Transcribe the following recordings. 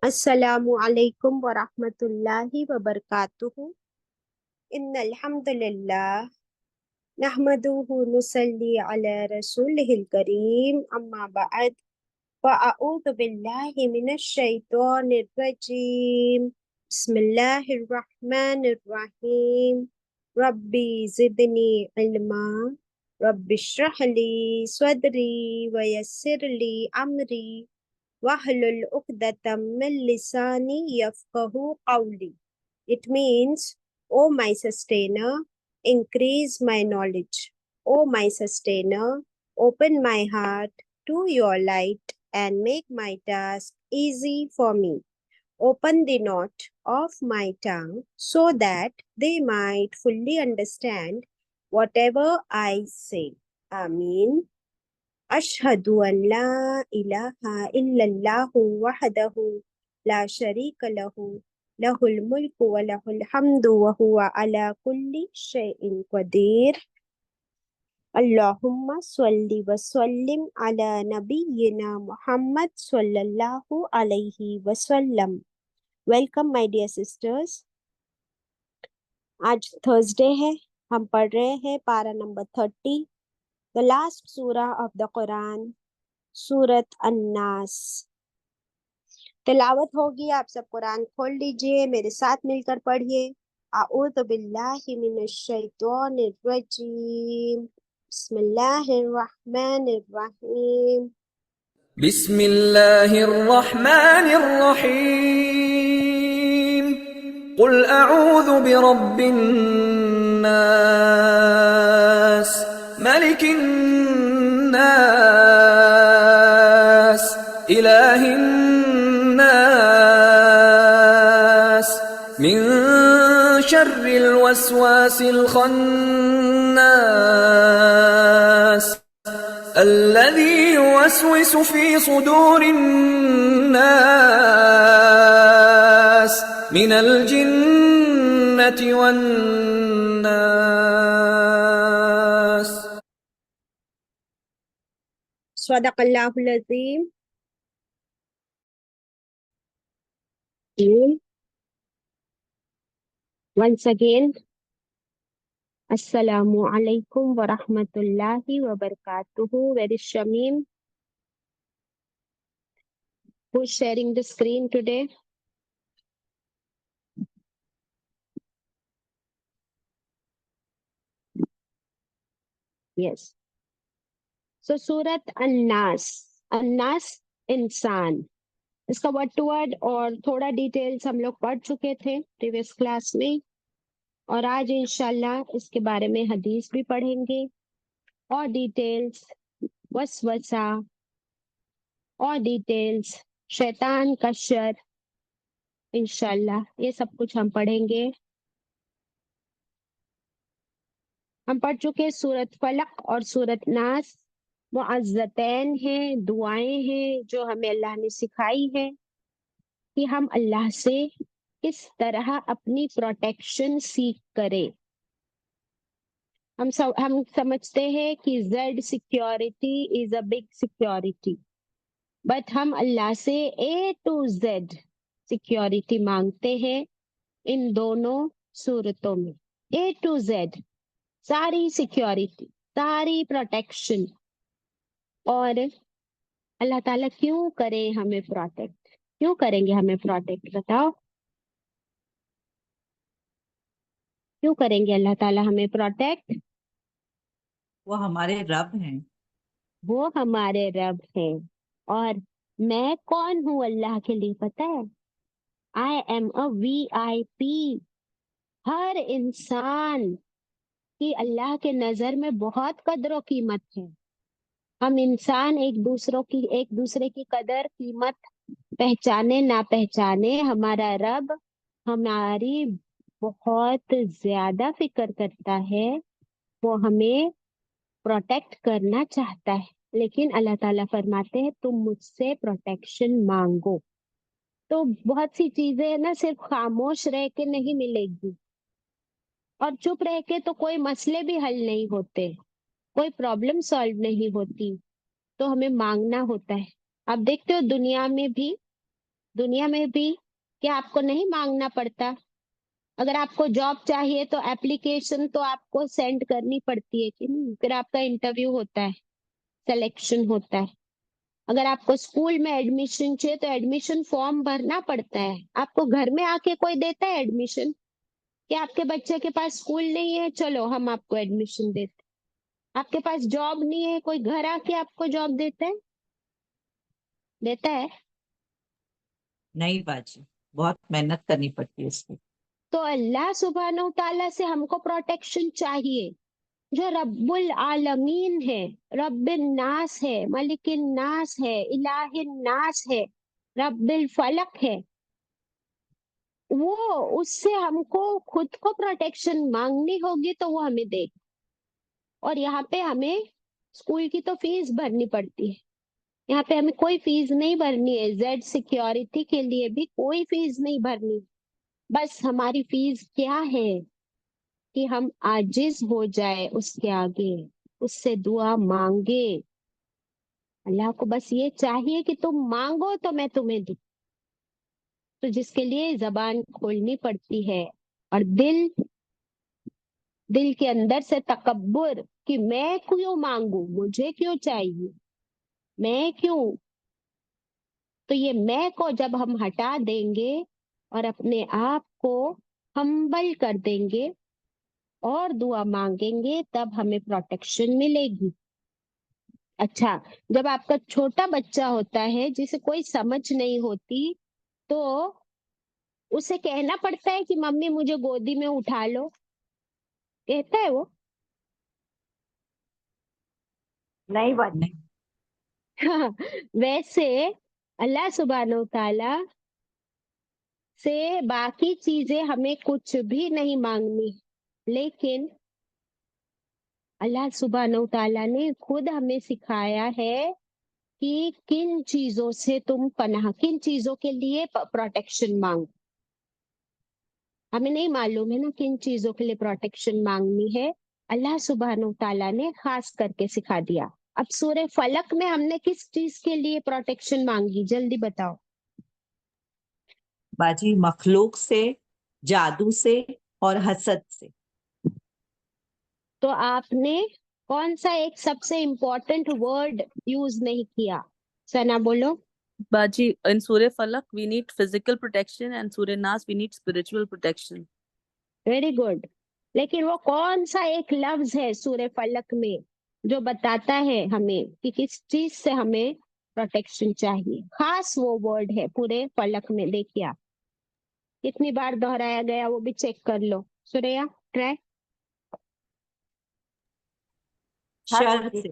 अस्सलामु अलैकुम वरहमतुल्लाहि वबरकातुहू। इन्नल हम्दुलिल्लाह नहमदुहु नुसल्ली अला रसूलिहिल करीम अम्मा बअद फ़अऊज़ु बिल्लाहि मिनश शैतानिर रजीम। बिस्मिल्लाहिर रहमानिर रहीम। रब्बी ज़िदनी इल्मा रब्बिश्रह ली सदरी वयस्सिर ली अमरी Wahlul uqdatam min lisani yafqahu qawli. It means, O my sustainer, increase my knowledge. O my sustainer, open my heart to your light and make my task easy for me. Open the knot of my tongue so that they might fully understand whatever I say. Ameen. أشهد أن لا إله إلا الله وحده لا شريك له له الملك وله الحمد وهو على كل شيء قدير. اللهم صل وسلم على نبينا محمد صلى الله عليه وسلم. Welcome my dear sisters. आज थर्सडे है, हम पढ़ रहे हैं पारा number 30, the last surah of the Quran, सूरत अन्नास। तिलावत होगी, आप सब कुरान खोल लीजिए, मेरे साथ मिलकर पढ़िए। अऊज़ु बिल्लाहि मिनश शैतानिर रजीम। बिस्मिल्लाहिर रहमानिर रहीम। بسم الله الرحمن الرحيم قل أعوذ برب الناس ملك الناس إله الناس من شر الوسواس الخناس الذي يوسوس في صدور الناس من الجنة والناس. सदक़ल्लाहुल अज़ीम। Once again, Assalamu alaikum wa rahmatullahi wa barakatuhu. Where is Shamim? Who's sharing the screen today? Yes. So Surat An-Nas. An-Nas इंसान, इसका वर्ड टू वर्ड और थोड़ा डिटेल्स हम लोग पढ़ चुके थे प्रीवियस क्लास में, और आज इंशाल्लाह इसके बारे में हदीस भी पढ़ेंगे और डिटेल्स वसवसा और डिटेल्स शैतान का शर, इंशाल्लाह ये सब कुछ हम पढ़ेंगे। हम पढ़ चुके सूरत फलक और सूरत नास, मुअज़्ज़तैन हैं, दुआएं हैं जो हमें अल्लाह ने सिखाई है कि हम अल्लाह से किस तरह अपनी प्रोटेक्शन सीख करें। हम समझते हैं कि Z security is a big security, but हम अल्लाह से A to Z सिक्योरिटी मांगते हैं इन दोनों सूरतों में। A to Z सारी सिक्योरिटी, सारी प्रोटेक्शन। और अल्लाह ताला क्यों करे हमें प्रोटेक्ट, क्यों करेंगे हमें प्रोटेक्ट, बताओ क्यों करेंगे अल्लाह ताला हमें प्रोटेक्ट? वो हमारे रब हैं। वो हमारे रब हैं। और मैं कौन हूँ अल्लाह के लिए पता है? I am a VIP। हर इंसान की अल्लाह के नजर में बहुत कदर और कीमत है। हम इंसान एक दूसरे की कदर कीमत पहचाने ना पहचाने, हमारा रब हमारी बहुत ज्यादा फिक्र करता है, वो हमें प्रोटेक्ट करना चाहता है। लेकिन अल्लाह ताला फरमाते हैं तुम मुझसे प्रोटेक्शन मांगो। तो बहुत सी चीजें ना सिर्फ खामोश रह के नहीं मिलेगी, और चुप रह के तो कोई मसले भी हल नहीं होते, कोई प्रॉब्लम सॉल्व नहीं होती, तो हमें मांगना होता है। आप देखते हो दुनिया में भी دنیا میں بھی کیا آپ کو نہیں مانگنا پڑتا؟ اگر آپ کو جاب چاہیے تو اپلیکیشن تو آپ کو سینڈ کرنی پڑتی ہے کہ نہیں؟ پھر آپ کا انٹرویو ہوتا ہے، سلیکشن ہوتا ہے. اگر آپ کو اسکول میں ایڈمیشن چاہیے تو ایڈمیشن فارم بھرنا پڑتا ہے. آپ کو گھر میں آ کے کوئی دیتا ہے ایڈمیشن؟ کہ آپ کے بچے کے پاس اسکول نہیں ہے، چلو ہم آپ کو ایڈمیشن دیتے. آپ کے پاس جاب نہیں ہے، کوئی گھر آ کے آپ کو جاب دیتا ہے؟ دیتا ہے؟ نہیں باجی، بہت محنت کرنی پڑتی ہے اس کی. تو اللہ سبحانہ تعالیٰ سے ہم کو پروٹیکشن چاہیے. جو رب العالمین ہے، رب الناس ہے، ملک الناس ہے، الہ الناس ہے، رب الفلق ہے، وہ اس سے ہم کو خود کو پروٹیکشن مانگنی ہوگی تو وہ ہمیں دے. اور یہاں پہ ہمیں اسکول کی تو فیس بھرنی پڑتی ہے. یہاں پہ ہمیں کوئی فیس نہیں بھرنی ہے. زیڈ سیکیورٹی کے لیے بھی کوئی فیس نہیں بھرنی. بس ہماری فیس کیا ہے کہ ہم عاجز ہو جائے اس کے آگے، اس سے دعا مانگے. اللہ کو بس یہ چاہیے کہ تم مانگو تو میں تمہیں دوں. تو جس کے لیے زبان کھولنی پڑتی ہے اور دل کے اندر سے تکبر کہ میں کیوں مانگوں، مجھے کیوں چاہیے، میں کیوں. تو یہ میں کو جب ہم ہٹا دیں گے اور اپنے آپ کو ہمبل کر دیں گے اور دعا مانگیں گے تب ہمیں پروٹیکشن ملے گی. اچھا، جب آپ کا چھوٹا بچہ ہوتا ہے جسے کوئی سمجھ نہیں ہوتی تو اسے کہنا پڑتا ہے کہ ممی مجھے گودی میں اٹھا لو، کہتا ہے وہ؟ نہیں باجی. نہیں. ویسے اللہ سبحانہ و تعالی سے باقی چیزیں ہمیں کچھ بھی نہیں مانگنی، لیکن اللہ سبحانہ و تعالیٰ نے خود ہمیں سکھایا ہے کہ کن چیزوں سے تم پناہ، کن چیزوں کے لیے پروٹیکشن مانگو. ہمیں نہیں معلوم ہے نا کن چیزوں کے لیے پروٹیکشن مانگنی ہے. اللہ سبحانہ و تعالیٰ نے خاص کر کے سکھا دیا. اب سورہ فلق میں ہم نے کس چیز کے لیے پروٹیکشن مانگی، جلدی بتاؤ. باجی مخلوق سے، جادو سے اور حسد سے. تو آپ نے کون سا ایک سب سے امپورٹنٹ ورڈ یوز نہیں کیا؟ سنا بولو. Baji, in Surah Falak, we need physical protection, and Surah Nas, we need spiritual protection. Very good. لیکن وہ کون سا ایک لفظ ہے سورہ فلق میں جو بتاتا ہے ہمیں کہ کس چیز سے ہمیں پروٹیکشن چاہیے؟ خاص وہ ورڈ ہے پورے فلق میں. دیکھیے آپ کتنی بار دہرایا گیا وہ بھی چیک کر لو. سوریا ٹرائی. شر سے.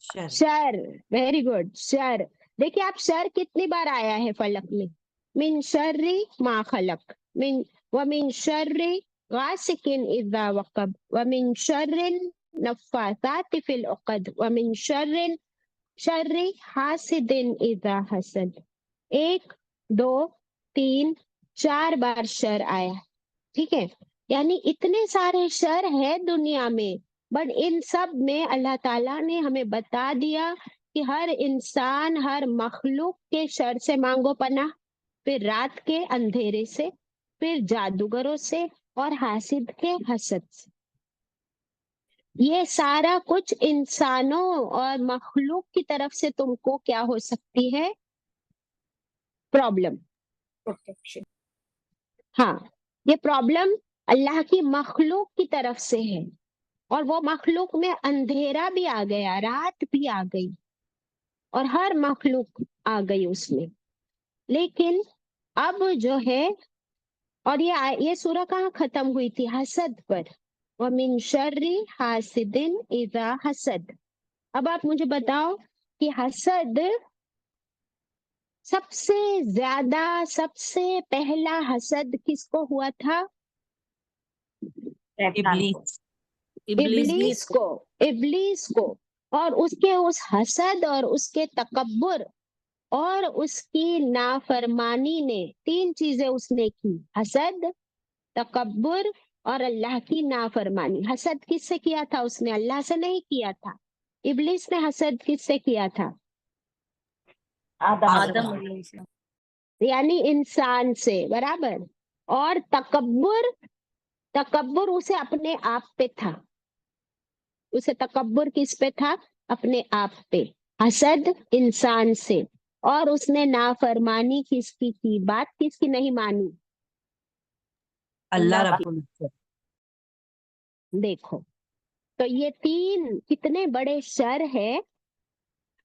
شر. شر. Very good. شر. دیکھیے آپ شر کتنی بار آیا ہے فلق میں؟ من شر ما خلق، ومن شر غاسق اذا وقب، ومن شر النفاثات في العقد، ومن شر حاسد اذا حسد. 1 2 3 4 بار شر آیا. ٹھیک ہے، یعنی اتنے سارے شر ہے دنیا میں، بٹ ان سب میں اللہ تعالیٰ نے ہمیں بتا دیا کہ ہر انسان، ہر مخلوق کے شر سے مانگو پناہ. پھر رات کے اندھیرے سے، پھر جادوگروں سے اور حاسد کے حسد سے. یہ سارا کچھ انسانوں اور مخلوق کی طرف سے تم کو کیا ہو سکتی ہے؟ پرابلم. ہاں، یہ پرابلم اللہ کی مخلوق کی طرف سے ہے، اور وہ مخلوق میں اندھیرا بھی آ گیا، رات بھی آ گئی، اور ہر مخلوق آ گئی اس میں. لیکن اب جو ہے، اور یہ سورہ کہاں ختم ہوئی تھی؟ حسد پر. وَمِن شَرِّ حَاسِدٍ إِذَا حَسَد. اب آپ مجھے بتاؤ کہ حسد سب سے زیادہ، سب سے پہلا حسد کس کو ہوا تھا؟ ابلیس. ابلیس کو. ابلیس کو. اور اس کے اس حسد اور اس کے تکبر اور اس کی نافرمانی نے 3 چیزیں اس نے کی: حسد، تکبر اور اللہ کی نافرمانی. حسد کس سے کیا تھا اس نے؟ اللہ سے نہیں کیا تھا. ابلیس نے حسد کس سے کیا تھا؟ آدم Adam alayhi salam. यानी इंसान से, बराबर। और तकब्बुर, तकब्बुर उसे अपने आप पे था, उसे तकब्बुर किस पे था? अपने आप पे। हसद इंसान से, और उसने नाफरमानी किसकी की? बात किसकी नहीं मानी? अल्लाह अल्लाह की। रब्बुल इज्जत। देखो, तो ये तीन कितने बड़े शर है।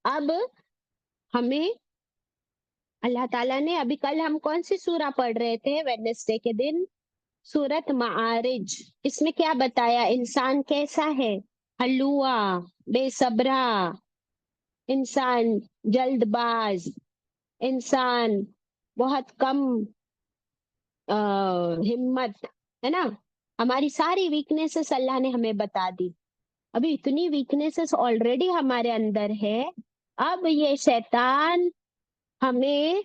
अब हमें अल्लाह ताला ने, अभी कल हम कौन सी सूरा पढ़ रहे थे वेडनेसडे के दिन? सूरत मारिज। इसमें क्या बताया? इंसान कैसा है? हलुआ, बेसब्रा, इंसान जल्दबाज, इंसान बहुत कम हिम्मत, है ना। हमारी सारी वीकनेसेस अल्लाह ने हमें बता दी। अभी इतनी वीकनेसेस ऑलरेडी हमारे अंदर है, अब ये शैतान हमें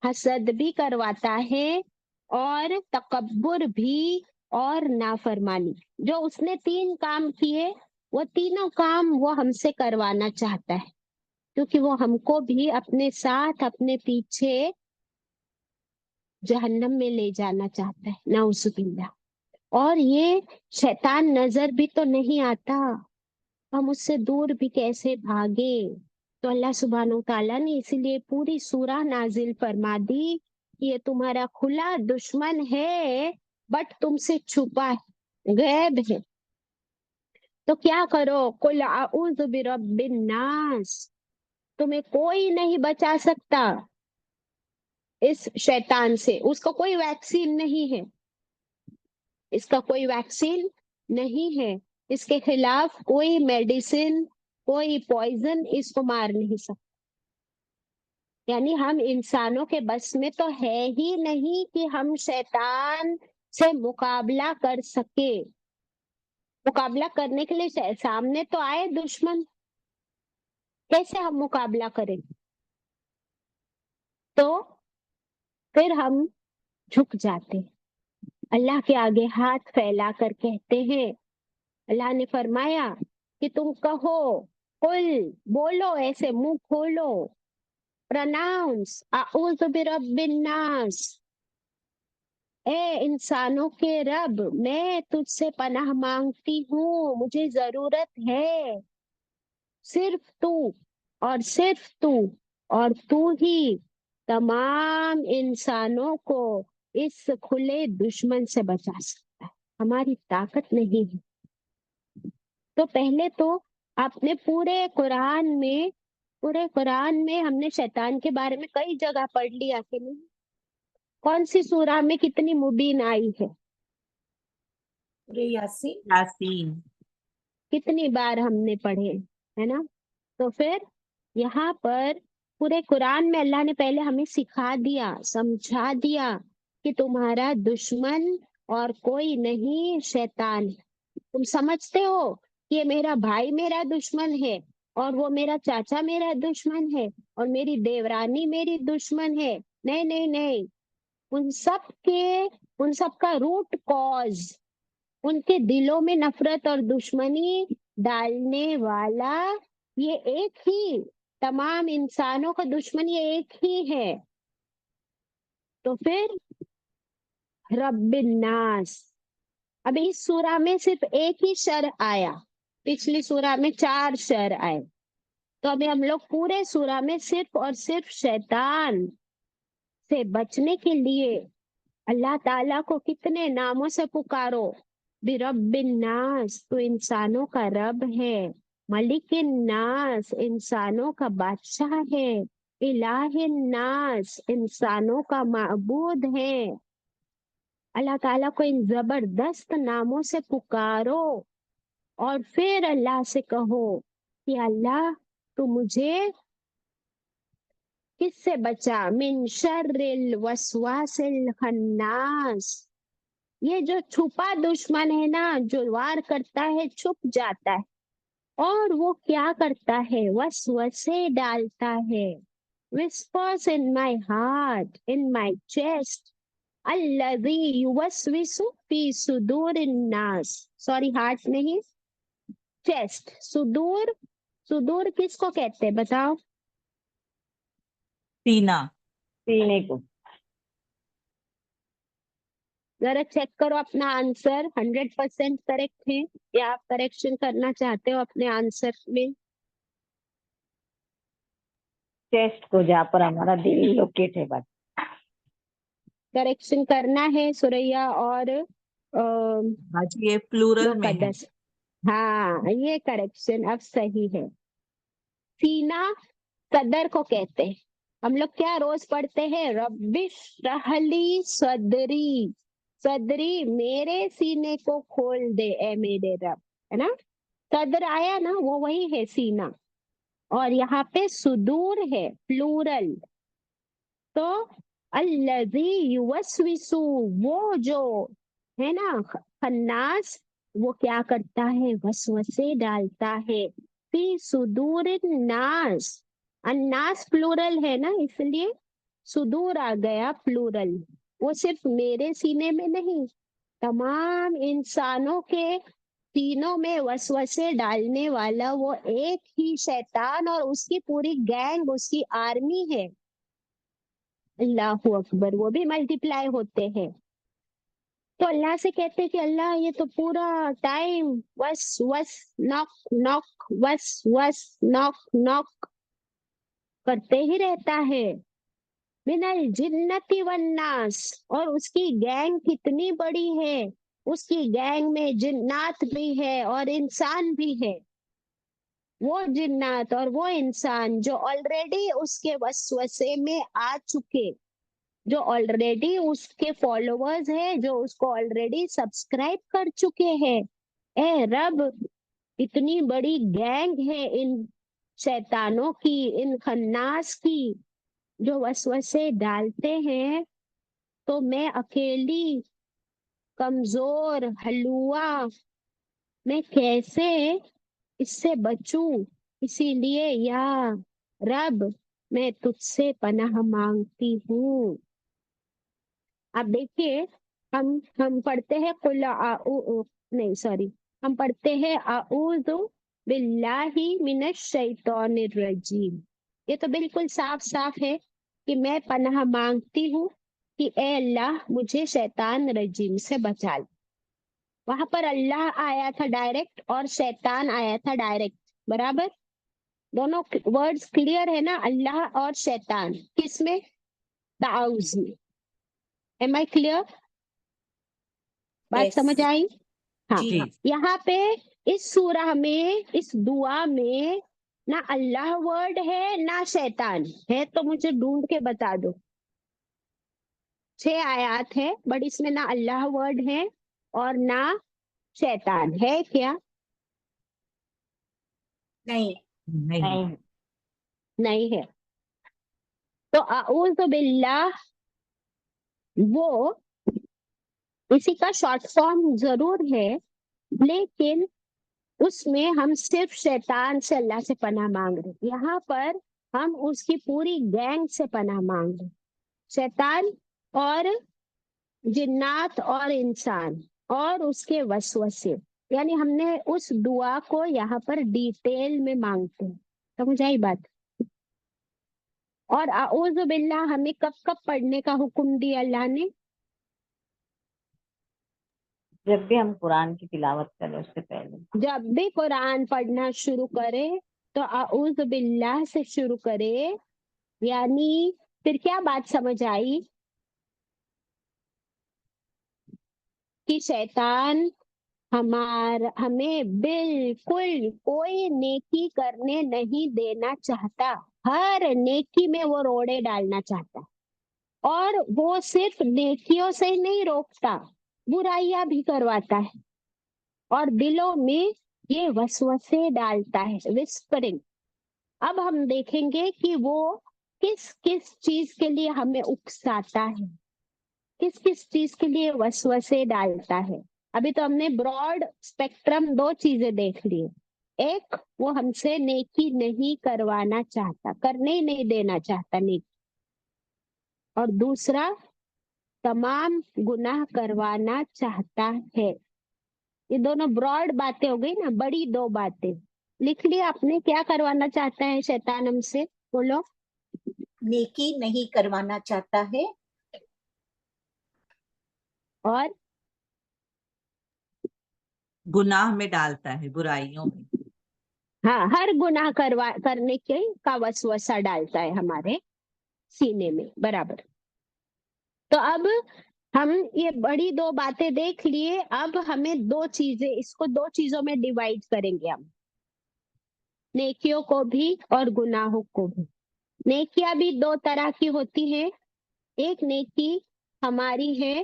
हसद भी करवाता है और तकब्बुर भी और नाफरमानी। जो उसने तीन काम किए, वो तीनों काम वो हमसे करवाना चाहता है, क्योंकि वो हमको भी अपने साथ, अपने पीछे जहन्नम में ले जाना चाहता है, नाउजुबिल्लाह। और ये शैतान नजर भी तो नहीं आता, हम उससे दूर भी कैसे भागे। तो अल्लाह सुब्हानो ताला ने इसीलिए पूरी सूरह नाजिल फरमा दी कि ये तुम्हारा खुला दुश्मन है, बट तुमसे छुपा है, गैब है। तो क्या करो? कुल आऊज़ु बिरब्बिन नास, तुम्हें कोई नहीं बचा सकता इस शैतान से। उसका कोई वैक्सीन नहीं है, इसका कोई वैक्सीन नहीं है, इसके खिलाफ कोई मेडिसिन, कोई पॉइजन इसको मार नहीं सकता। यानी हम इंसानों के बस में तो है ही नहीं कि हम शैतान से मुकाबला कर सके। मुकाबला करने के लिए सामने तो आए दुश्मन, कैसे हम मुकाबला करें? तो फिर हम झुक जाते, अल्लाह के आगे हाथ फैला कर कहते हैं। अल्लाह ने फरमाया कि तुम कहो, कुल, बोलो, ऐसे मुंह खोलो, प्रनाउंस आऊज़ु बिरब्बिन नास, ए इंसानों के रब, मैं तुझसे पनाह मांगती हूँ, मुझे जरूरत है सिर्फ तू, और सिर्फ तू, और तू ही तमाम इंसानों को इस खुले दुश्मन से बचा सकता है, हमारी ताकत नहीं है। तो पहले तो आपने पूरे कुरान में हमने शैतान के बारे में कई जगह पढ़ लिया कि नहीं? कौन सी सूरा में कितनी मुबीन आई है? यासीन। कितनी बार हमने पढ़े, है ना। तो फिर यहाँ पर पूरे कुरान में अल्लाह ने पहले हमें सिखा दिया, समझा दिया कि तुम्हारा दुश्मन और कोई नहीं, शैतान है। तुम समझते हो कि ये मेरा भाई मेरा दुश्मन है, और वो मेरा चाचा मेरा दुश्मन है, और मेरी देवरानी मेरी दुश्मन है। नहीं नहीं नहीं, उन सब के, उन सब का रूट कॉज, उनके दिलों में नफरत और दुश्मनी डालने वाला ये एक ही, तमाम इंसानों का दुश्मन ये एक ही है। तो फिर रब्बिन नास, अब इस सूरा में सिर्फ एक ही शर आया, पिछली सूरा में 4 शर आए। तो अभी हम लोग पूरे सूरा में सिर्फ और सिर्फ शैतान से बचने के लिए अल्लाह ताला को कितने नामों से पुकारो। बिरब्बिन नास, तो इंसानों का रब है। मलिकिन नास, इंसानों का बादशाह है। इलाहिन नास, इंसानों का माबूद है। अल्लाह ताला को इन जबरदस्त नामों से पुकारो, और फिर अल्लाह से कहो कि अल्लाह तू मुझे किससे बचा? मिन शर्रिल वसवासिल खन्नास, ये जो छुपा दुश्मन है ना, जो वार करता है, छुप जाता है, और वो क्या करता है? वसवसे डालता है। whispers in my heart, in my chest, अल्लज़ी युवस्विसु फी सुदूरिन नास, सॉरी हार्ट नहीं, चेस्ट। सुदूर, सुदूर किसको कहते हैं बताओ? सीना। सीने को। जरा चेक करो अपना आंसर 100% करेक्ट है या आप करेक्शन करना चाहते हो अपने आंसर में? चेस्ट को जहाँ पर हमारा दिल लोकेट है बस। करेक्शन करना है सुरैया और बाजी ये प्लूरल में है। मुकद्दस। हाँ, ये करेक्शन अब सही है। सीना सदर को कहते हैं। हम लोग क्या रोज पढ़ते हैं? रब्बिश रहली सदरी, सदरी मेरे सीने को खोल दे ए मेरे रब, है ना? सदर आया ना, वो वही है सीना, और यहाँ पे सुदूर है प्लूरल। तो अल्लज़ी युवस्विसु, वो जो है ना खन्नास, वो क्या करता है? वसवसे डालता है। फी सुदूर नास, अन्नास प्लूरल है ना, इसलिए सुदूर आ गया प्लूरल। वो सिर्फ मेरे सीने में नहीं, तमाम इंसानों के सीनों में वसवसे डालने वाला वो एक ही शैतान और उसकी पूरी गैंग, उसकी आर्मी है। अल्लाहू अकबर, वो भी मल्टीप्लाई होते हैं। तो अल्लाह से कहते हैं कि अल्लाह ये तो पूरा टाइम वस वस नॉक नॉक वस वस नॉक नॉक करते ही रहता है। मिनल जिन्नति वन्नास, और उसकी गैंग कितनी बड़ी है? उसकी गैंग में जिन्नात भी है और इंसान भी है। वो जिन्नात और वो इंसान जो ऑलरेडी उसके वसवसे में आ चुके, जो ऑलरेडी उसके फॉलोअर्स हैं, जो उसको ऑलरेडी सब्सक्राइब कर चुके हैं। ए रब, इतनी बड़ी गैंग है इन शैतानों की, इन खन्नास की, जो वसवसे डालते हैं, तो मैं अकेली कमजोर हलुआ, मैं कैसे इससे बचूं? इसीलिए या रब, मैं तुझसे पनाह मांगती हूँ। आप देखिए, हम पढ़ते हैं नहीं सॉरी, हम पढ़ते हैं आऊज़ु बिल्लाहि मिनश शैतानिर रजीम। ये तो बिल्कुल साफ साफ है कि मैं पनाह मांगती हूँ कि ए अल्लाह मुझे शैतान रजीम से बचा ले। वहां पर अल्लाह आया था डायरेक्ट और शैतान आया था डायरेक्ट, बराबर? दोनों वर्ड्स क्लियर है ना, अल्लाह और शैतान किसमें? ताउज़ में। Am I clear? बात Yes. समझ आई? हाँ। जी यहाँ पे इस सूरह में, इस दुआ में ना अल्लाह वर्ड है ना शैतान है, तो मुझे ढूंढ के बता दो। 6 आयत है, बट इसमें ना अल्लाह वर्ड है और ना शैतान है क्या? नहीं. नहीं नहीं, नहीं है। तो अऊज़ु बिल्लाह वो इसी का शॉर्ट फॉर्म जरूर है, लेकिन उसमें हम सिर्फ शैतान से अल्लाह से पनाह मांग रहे। यहाँ पर हम उसकी पूरी गैंग से पनाह मांग रहे, शैतान और जिन्नात और इंसान और उसके वसवसे। यानी हमने उस दुआ को यहाँ पर डिटेल में मांगते हैं। समझ आई बात? और आऊज़ु बिल्लाह हमें कब कब पढ़ने का हुक्म दिया अल्लाह ने? जब भी हम कुरान की तिलावत करें उससे पहले। जब भी कुरान पढ़ना शुरू करे तो आऊज़ु बिल्लाह से शुरू करे। यानी फिर क्या बात समझ आई? कि शैतान हमें बिल्कुल कोई नेकी करने नहीं देना चाहता। हर नेकी में वो रोड़े डालना चाहता, और वो सिर्फ नेकियों से ही नहीं रोकता, बुराइयां भी करवाता है और दिलों में ये वसवसे डालता है, विस्परिंग। अब हम देखेंगे कि वो किस किस चीज के लिए हमें उकसाता है, किस किस चीज के लिए वसवसे डालता है। अभी तो हमने ब्रॉड स्पेक्ट्रम 2 चीजें देख ली। एक, वो हमसे नेकी नहीं करवाना चाहता, करने ही नहीं देना चाहता नेकी, और दूसरा तमाम गुनाह करवाना चाहता है। ये दोनों ब्रॉड बातें हो गई ना, बड़ी 2 बातें लिख लिया आपने। क्या करवाना चाहता है शैतान हमसे? बोलो। नेकी नहीं करवाना चाहता है اور गुनाह में डालता है, बुराइयों में। हाँ, हर गुनाह करने के का वसवसा डालता है हमारे सीने में, बराबर। तो अब हम ये बड़ी दो बातें देख लिए, अब हमें दो चीजें, इसको दो चीजों में डिवाइड करेंगे हम, नेकियों को भी और गुनाहों को भी। नेकियां भी दो तरह की होती है। एक नेकी हमारी है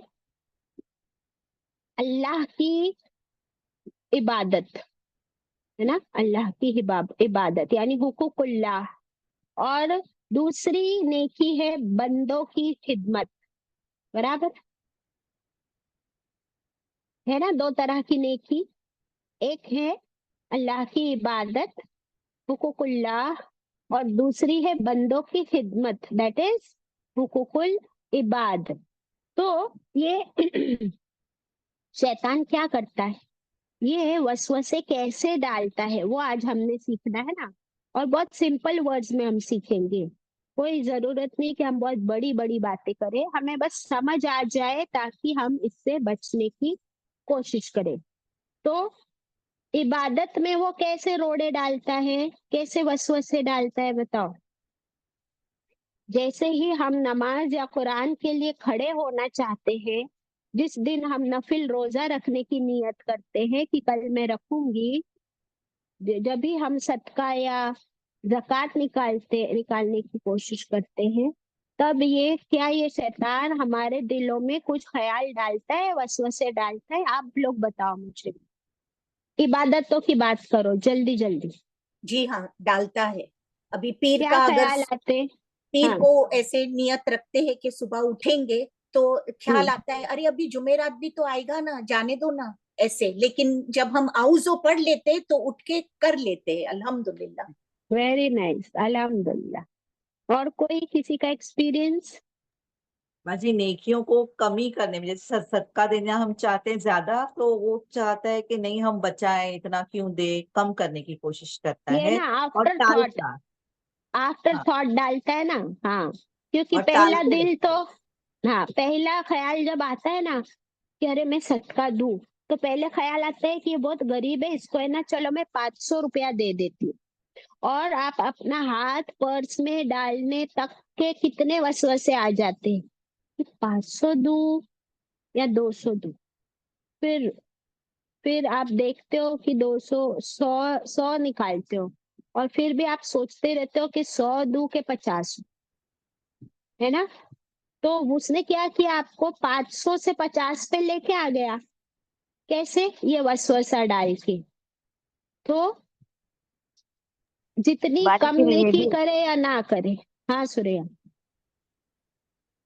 अल्लाह की इबादत, है ना, अल्लाह की इबादत यानी हुकूकुल्लाह, और दूसरी नेकी है बंदों की खिदमत, बराबर है ना। दो तरह की नेकी, एक है अल्लाह की इबादत हुकूकुल्लाह, और दूसरी है बंदों की खिदमत, दैट इज हुकूकुल इबाद। तो ये शैतान क्या करता है, ये वसवसे कैसे डालता है, वो आज हमने सीखना है ना। और बहुत सिंपल वर्ड्स में हम सीखेंगे, कोई जरूरत नहीं कि हम बहुत बड़ी बड़ी बातें करें, हमें बस समझ आ जाए ताकि हम इससे बचने की कोशिश करें। तो इबादत में वो कैसे रोड़े डालता है, कैसे वसवसे डालता है, बताओ। जैसे ही हम नमाज या कुरान के लिए खड़े होना चाहते हैं, जिस दिन हम नफिल रोजा रखने की नियत करते हैं कि कल मैं रखूंगी, जब भी हम सदका या ज़कात निकालने की कोशिश करते हैं, तब ये शैतान हमारे दिलों में कुछ ख्याल डालता है, वसवसे डालता है। आप लोग बताओ मुझे, इबादतों की बात करो जल्दी जल्दी, जी हाँ, डालता है। अभी पीर क्या का अगर ख्याल आते? पीर हाँ, को ऐसे नियत रखते हैं कि सुबह उठेंगे तो ख्याल आता है, अरे अभी जुमेरात भी तो आएगा ना, जाने दो ना, ऐसे। लेकिन जब हम आउज़ो पढ़ लेते हैं तो उठ के कर लेते हैं, अल्हम्दुलिल्लाह। वेरी नाइस, अल्हम्दुलिल्लाह। और कोई किसी का एक्सपीरियंस? बाजी नेकियों को कमी करने में, जैसे सदका देना हम चाहते हैं ज्यादा, तो वो चाहता है कि नहीं हम बचाएं, इतना क्यों दे, कम करने की कोशिश करता ये है ना और आफ्टर टालता। हाँ, थॉट डालता है ना। हाँ, क्योंकि और पहला टालते दिल तो, रहते हैं। हाँ, पहला ख्याल जब आता है ना कि अरे मैं सदका दूं, तो पहले ख्याल आता है कि ये बहुत गरीब है, इसको है ना, चलो मैं 500 रुपया दे देती हूँ। और आप अपना हाथ पर्स में डालने तक के कितने वसवसे आ जाते हैं कि 500 दूं या 200 दूं। फिर फिर आप देखते हो कि 200, 100 निकालते हो, और फिर भी आप सोचते रहते हो कि 100 दूं के 50, है ना। तो उसने क्या किया, आपको 500 से 50 पे लेके आ गया, कैसे, ये वसवसा डाल के। तो जितनी बाकी कम फिर ये नेकी भी, करे या ना करे। हाँ सुरेया।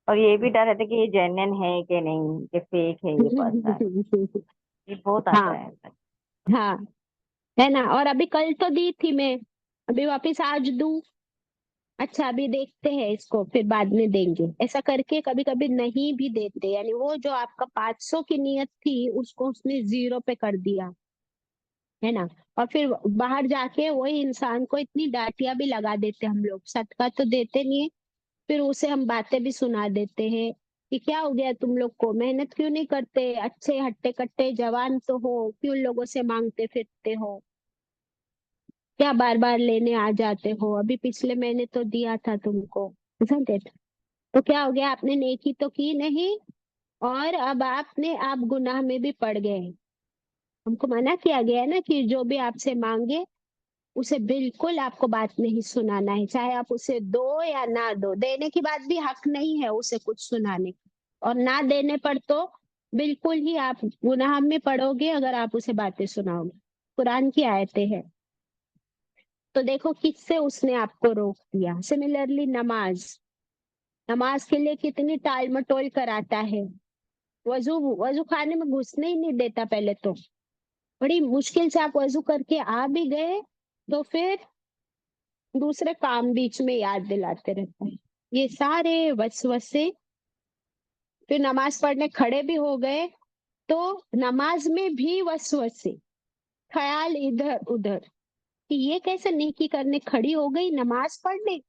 और ये भी डर रहता है कि ये जेन्युइन है कि नहीं, कि फेक है ये पर्सन, ये बहुत आता हाँ, है। हाँ, है ना। और अभी कल तो दी थी मैं, अभी वापस आज दूं, अच्छा अभी देखते हैं इसको, फिर बाद में देंगे, ऐसा करके कभी कभी नहीं भी देते, यानी वो जो आपका 500 की नियत थी उसको उसने 0 पे कर दिया, है ना। और फिर बाहर जाके वही इंसान को इतनी डांटिया भी लगा देते हम लोग, सदका तो देते नहीं है, फिर उसे हम बातें भी सुना देते हैं कि क्या हो गया तुम लोग को, मेहनत क्यों नहीं करते, अच्छे हट्टे कट्टे जवान तो हो, क्यों लोगों से मांगते फिरते हो, क्या बार बार लेने आ जाते हो, अभी पिछले महीने तो दिया था तुमको, isn't it? तो क्या हो गया, आपने नेकी तो की नहीं, और अब आप गुनाह में भी पड़ गए। हमको मना किया गया है ना कि जो भी आपसे मांगे उसे बिल्कुल आपको बात नहीं सुनाना है, चाहे आप उसे दो या ना दो, देने की बात भी हक नहीं है उसे कुछ सुनाने का, और ना देने पर तो बिल्कुल ही आप गुनाह में पड़ोगे अगर आप उसे बातें सुनाओगे, कुरान की आयतें हैं। तो देखो किससे उसने आपको रोक दिया। सिमिलरली नमाज, नमाज के लिए कितनी टाल मटोल कराता है, वजू वजू खाने में घुसने ही नहीं देता, पहले तो बड़ी मुश्किल से आप वजू करके आ भी गए तो फिर दूसरे काम बीच में याद दिलाते रहता है, ये सारे वसवसे। फिर नमाज पढ़ने खड़े भी हो गए तो नमाज में भी वसवसे, ख्याल इधर उधर कि ये कैसे नेकी करने खड़ी हो गई नमाज पढ़ने,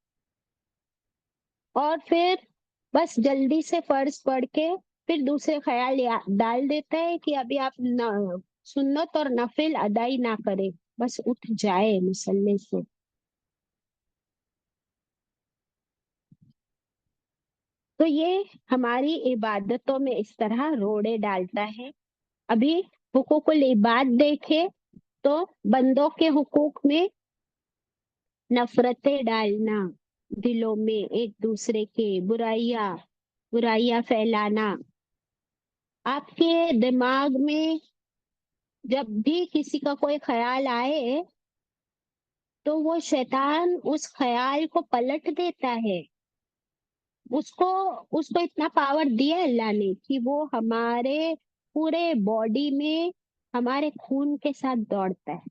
और फिर बस जल्दी से फर्ज पढ़ के फिर दूसरे ख्याल डाल देता है कि अभी आप सुन्नत और नफिल अदाई ना करें, बस उठ जाए मुसल्ले से। तो ये हमारी इबादतों में इस तरह रोड़े डालता है। अभी हुकूकुल इबाद देखे तो बंदों के हुकूक में नफरतें डालना, दिलों में एक दूसरे के बुराइयां फैलाना। आपके दिमाग में जब भी किसी का कोई ख्याल आए तो वो शैतान उस ख्याल को पलट देता है। उसको उसको इतना पावर दिया है अल्लाह ने कि वो हमारे पूरे बॉडी में हमारे खून के साथ दौड़ता है।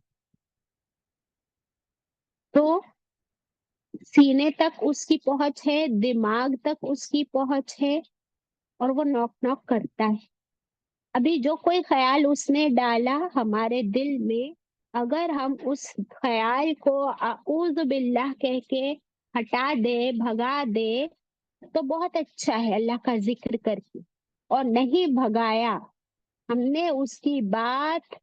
तो सीने तक उसकी पहुंच है, दिमाग तक उसकी पहुंच है और वो नॉक नॉक करता है। अभी जो कोई ख्याल उसने डाला हमारे दिल में, अगर हम उस ख्याल को अऊज़ु बिल्लाह कह के हटा दे, भगा दे, तो बहुत अच्छा है अल्लाह का जिक्र करके। और नहीं भगाया, हमने उसकी बात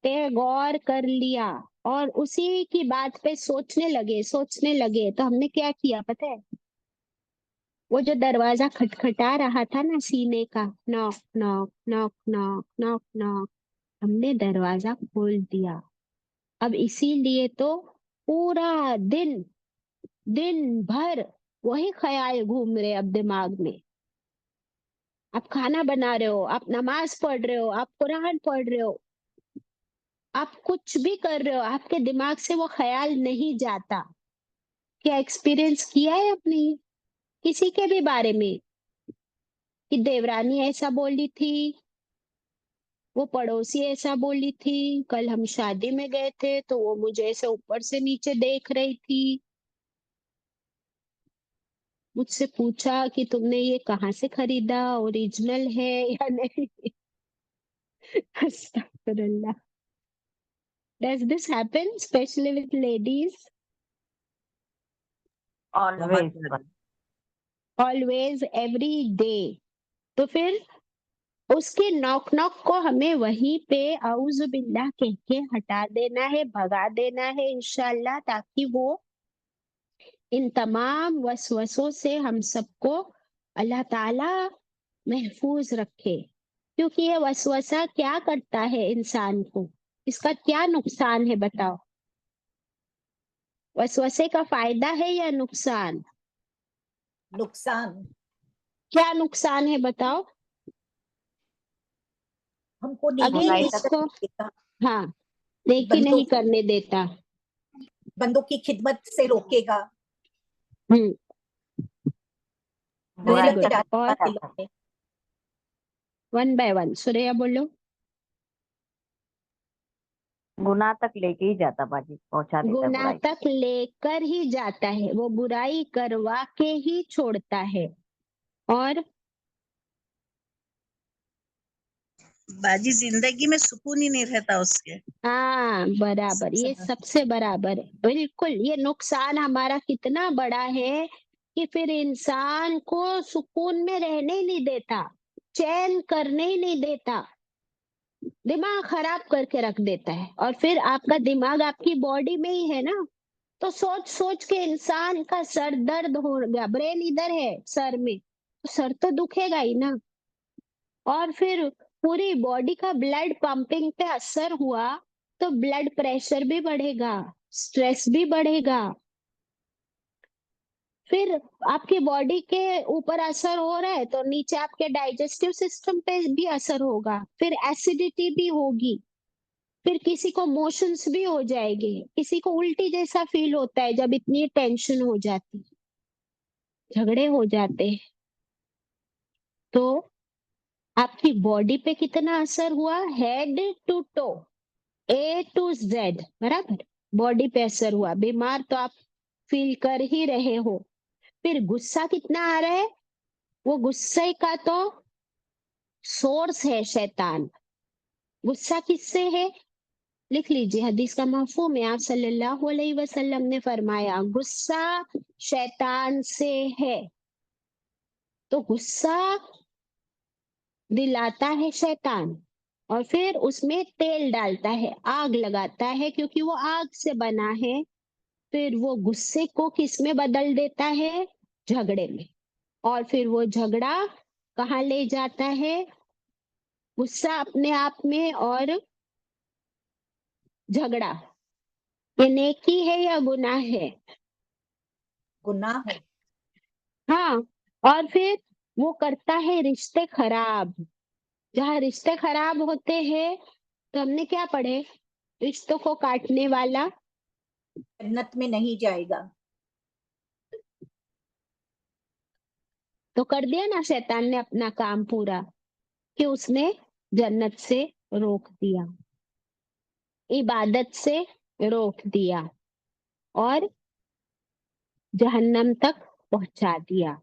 पे गौर कर लिया और उसी की बात पे सोचने लगे तो हमने क्या किया पता है? वो जो दरवाजा खटखटा रहा था ना सीने का, knock knock knock knock knock knock, हमने दरवाजा खोल दिया। अब इसीलिए तो पूरा दिन भर वही ख्याल घूम रहे अब दिमाग में। आप खाना बना रहे हो, आप नमाज पढ़ रहे हो, आप कुरान पढ़ रहे हो, आप कुछ भी कर रहे हो, आपके दिमाग से वो ख्याल नहीं जाता। क्या एक्सपीरियंस किया है आपने किसी के भी बारे में कि देवरानी ऐसा बोली थी, वो पड़ोसी ऐसा बोली थी, कल हम शादी में गए थे तो वो मुझे ऐसे ऊपर से नीचे देख रही थी, मुझसे पूछा कि तुमने ये कहाँ से खरीदा, ओरिजिनल है या नहीं? अस्तगफिरुल्लाह। Does this happen especially with ladies? बहुत ऑलवेज ज्यादा। Always, every day. तो फिर उसके नॉक नॉक को हमें वहीं पे औज़ु बिल्लाह कह के हटा देना है, भगा देना है इंशाल्लाह, ताकि वो इन तमाम वसवसों से हम सबको अल्लाह ताला महफूज रखे। क्योंकि ये वसवसा क्या करता है इंसान को, इसका क्या नुकसान है बताओ? वसवसे का फायदा है या नुकसान? नुकसान। क्या नुकसान है बताओ? हमको अभी नेकी नहीं इसको करने देता, हाँ नेकी बंदों नहीं करने देता। बंदों की खिदमत से रोकेगा, हम्म, बुराई वेरी नफरतें गुड। डालता और है दिलों में। वन बाय वन सुरेया बोलो। गुनाह तक लेके ही जाता बाजी, पहुंचा देता है गुनाह बुराई। तक लेकर ही जाता है, वो बुराई करवा के ही छोड़ता है। और बाजी जिंदगी में सुकून ही नहीं रहता उसके। हाँ बराबर, ये सबसे बराबर है, बिल्कुल। ये नुकसान हमारा कितना बड़ा है कि फिर इंसान को सुकून में रहने ही नहीं देता, चैन करने ही नहीं देता, दिमाग खराब करके रख देता है। और फिर आपका दिमाग आपकी बॉडी में ही है ना, तो सोच सोच के इंसान का सर दर्द हो गया, ब्रेन इधर है सर में, तो सर तो दुखेगा ही ना। और फिर पूरी बॉडी का ब्लड पंपिंग पे असर हुआ तो ब्लड प्रेशर भी बढ़ेगा, स्ट्रेस भी बढ़ेगा, फिर आपकी बॉडी के ऊपर असर हो रहा है तो नीचे आपके डाइजेस्टिव सिस्टम पे भी असर होगा, फिर एसिडिटी भी होगी, फिर किसी को मोशंस भी हो जाएंगे, किसी को उल्टी जैसा फील होता है जब इतनी टेंशन हो जाती, झगड़े हो जाते हैं। तो आपकी बॉडी पे कितना असर हुआ, head to toe, A to Z, बराबर बॉडी पे असर हुआ। बीमार तो आप फील कर ही रहे हो। फिर गुस्सा कितना आ रहा है, वो गुस्से का तो सोर्स है शैतान। गुस्सा किससे है, लिख लीजिए, हदीस का मफहूम है, आप सल्लल्लाहु अलैहि वसल्लम ने फरमाया गुस्सा शैतान से है। तो गुस्सा दिलाता है शैतान और फिर उसमें तेल डालता है, आग लगाता है, क्योंकि वो आग से बना है। फिर वो गुस्से को किस में बदल देता है? झगड़े में। और फिर वो झगड़ा कहाँ ले जाता है? गुस्सा अपने आप में और झगड़ा, ये नेकी है या गुनाह है? गुनाह है। हाँ, और फिर वो करता है रिश्ते खराब। जहाँ रिश्ते खराब होते हैं तो हमने क्या पढ़े? रिश्तों को काटने वाला जन्नत में नहीं जाएगा। तो कर दिया ना शैतान ने अपना काम पूरा, कि उसने जन्नत से रोक दिया, इबादत से रोक दिया और जहन्नम तक पहुंचा दिया,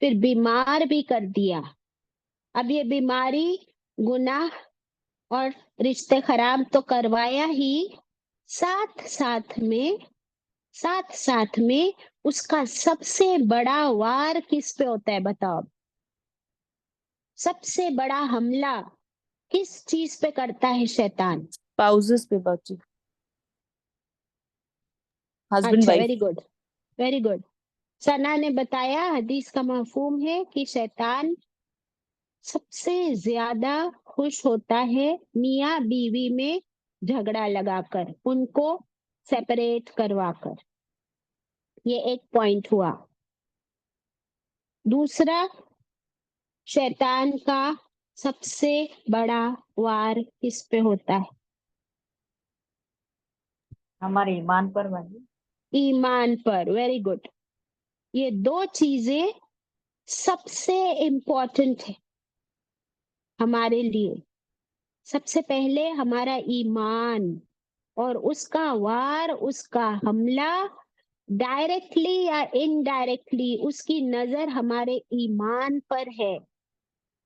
फिर बीमार भी कर दिया। अब ये बीमारी, गुनाह और रिश्ते खराब तो करवाया ही, साथ साथ में उसका सबसे बड़ा वार किस पे होता है बताओ? सबसे बड़ा हमला किस चीज पे करता है शैतान? Spouses पे बाजी, husband अच्छा, wife. Very good, very good. Sana ने बताया, हदीस का मफहूम है कि शैतान सबसे ज्यादा खुश होता है मियाँ बीवी में झगड़ा लगाकर, उनको सेपरेट करवाकर। ये एक पॉइंट हुआ। दूसरा, शैतान का सबसे बड़ा वार किस पे होता है? हमारे ईमान पर बाजी। ईमान पर, वेरी गुड। ये दो चीजें सबसे इम्पोर्टेंट है हमारे लिए। सबसे पहले हमारा ईमान, और उसका वार, उसका हमला डायरेक्टली या इनडायरेक्टली उसकी नजर हमारे ईमान पर है।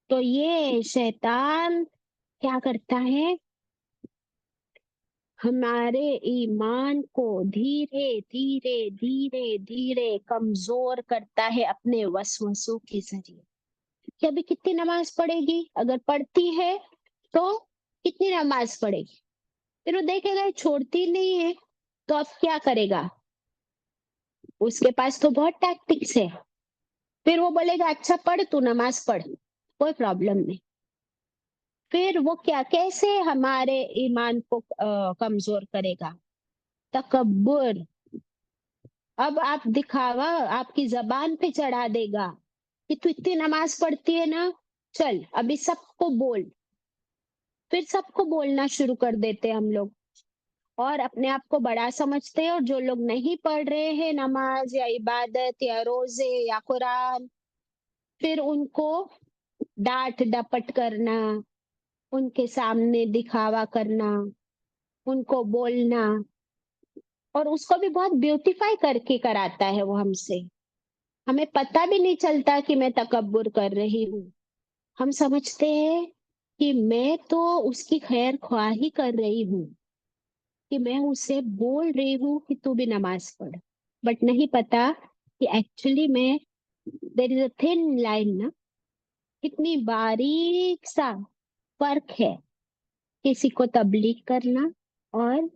तो ये शैतान क्या करता है? हमारे ईमान को धीरे धीरे धीरे धीरे कमजोर करता है अपने वसवसों के जरिए। कि अभी कितनी नमाज पढ़ेगी, अगर पढ़ती है तो कितनी नमाज पढ़ेगी, फिर वो देखेगा ये छोड़ती नहीं है, तो अब क्या करेगा? उसके पास तो बहुत टैक्टिक्स है। फिर वो बोलेगा अच्छा पढ़, तू नमाज पढ़, कोई प्रॉब्लम नहीं। फिर वो क्या, कैसे हमारे ईमान को कमजोर करेगा? तकब्बुर। अब आप दिखावा आपकी जबान पे चढ़ा देगा कि तू इतनी नमाज पढ़ती है ना, चल अभी सबको बोल। फिर सबको बोलना शुरू कर देते हैं हम लोग, और अपने आप को बड़ा समझते हैं। और जो लोग नहीं पढ़ रहे हैं नमाज या इबादत या रोजे या कुरान, फिर उनको डांट डपट करना, उनके सामने दिखावा करना, उनको बोलना, और उसको भी बहुत ब्यूटीफाई करके कराता है वो हमसे। हमें पता भी नहीं चलता कि मैं तकब्बुर कर रही हूँ। हम समझते हैं कि मैं तो उसकी खैर ख्वाही कर रही हूँ, कि मैं उसे बोल रही हूँ कि तू भी नमाज पढ़, बट नहीं पता कि एक्चुअली मैं, there is a thin line ना, कितनी बारीक सा फर्क है किसी को तबलीग करना और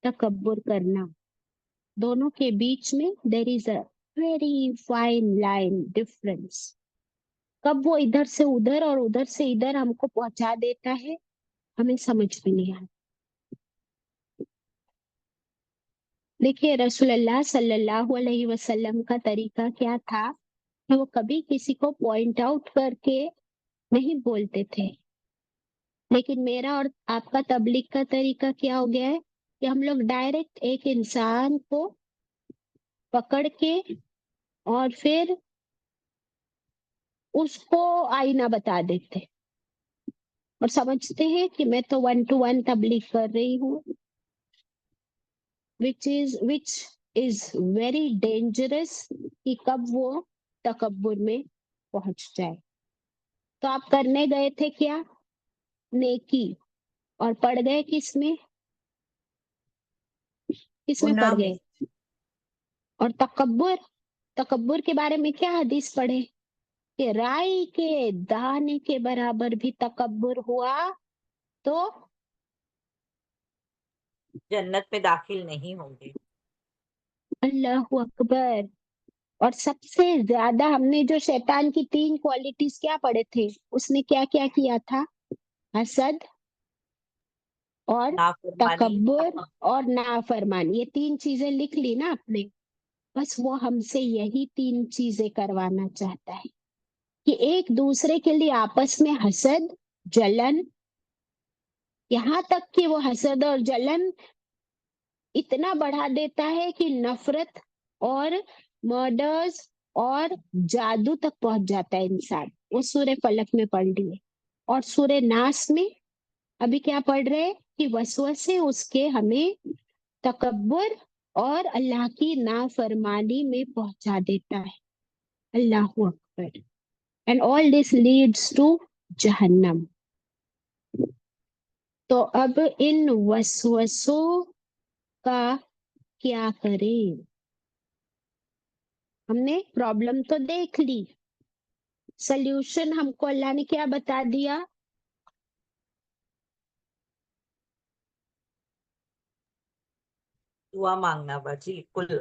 तकब्बुर करना। दोनों के बीच में there is a very fine line difference. कब वो इधर से उधर और उधर से इधर हमको पहुंचा देता है, हमें समझ में नहीं आता। देखिए रसूलुल्लाह सल्लल्लाहु अलैहि वसल्लम का तरीका क्या था, कि वो कभी किसी को पॉइंट आउट करके नहीं बोलते थे। लेकिन मेरा और आपका तबलीग का तरीका क्या हो गया है, कि हम लोग डायरेक्ट एक इंसान को पकड़ के और फिर उसको आईना बता देते और समझते हैं कि मैं तो 1 to 1 तबलीग कर रही हूँ, which is very dangerous, कि कब वो तकब्बुर में पहुंच जाए। तो आप करने गए थे क्या? नेकी, और पड़ गए किस में? किस में पड़ गुनाह में। गए? और तकब्बुर, तकब्बुर के बारे में क्या हदीस पढ़े? کہ رائی کے دانے کے برابر بھی تکبر ہوا تو جنت میں داخل نہیں ہوں گے. اللہ اکبر. اور سب سے زیادہ ہم نے جو شیطان کی 3 کوالٹیز کیا پڑھے تھے, اس نے کیا کیا کیا تھا؟ حسد اور نافرمانی تکبر اور نافرمانی. یہ 3 چیزیں لکھ لی نا آپ نے. بس وہ ہم سے یہی 3 چیزیں کروانا چاہتا ہے کہ ایک دوسرے کے لیے آپس میں حسد, جلن, یہاں تک کہ وہ حسد اور جلن اتنا بڑھا دیتا ہے کہ نفرت اور مرڈرز اور جادو تک پہنچ جاتا ہے انسان. وہ سورہ فلک میں پڑھ لیے. اور سورہ ناس میں ابھی کیا پڑھ رہے کہ وسوسے اس کے ہمیں تکبر اور اللہ کی نافرمانی میں پہنچا دیتا ہے. اللہ اکبر. And all this leads to جہنم. تو اب ان وسوسوں کا کیا کریں؟ ہم نے پرابلم تو دیکھ لی, سلیوشن ہم کو اللہ نے کیا بتا دیا؟ دعا مانگنا باجی. کل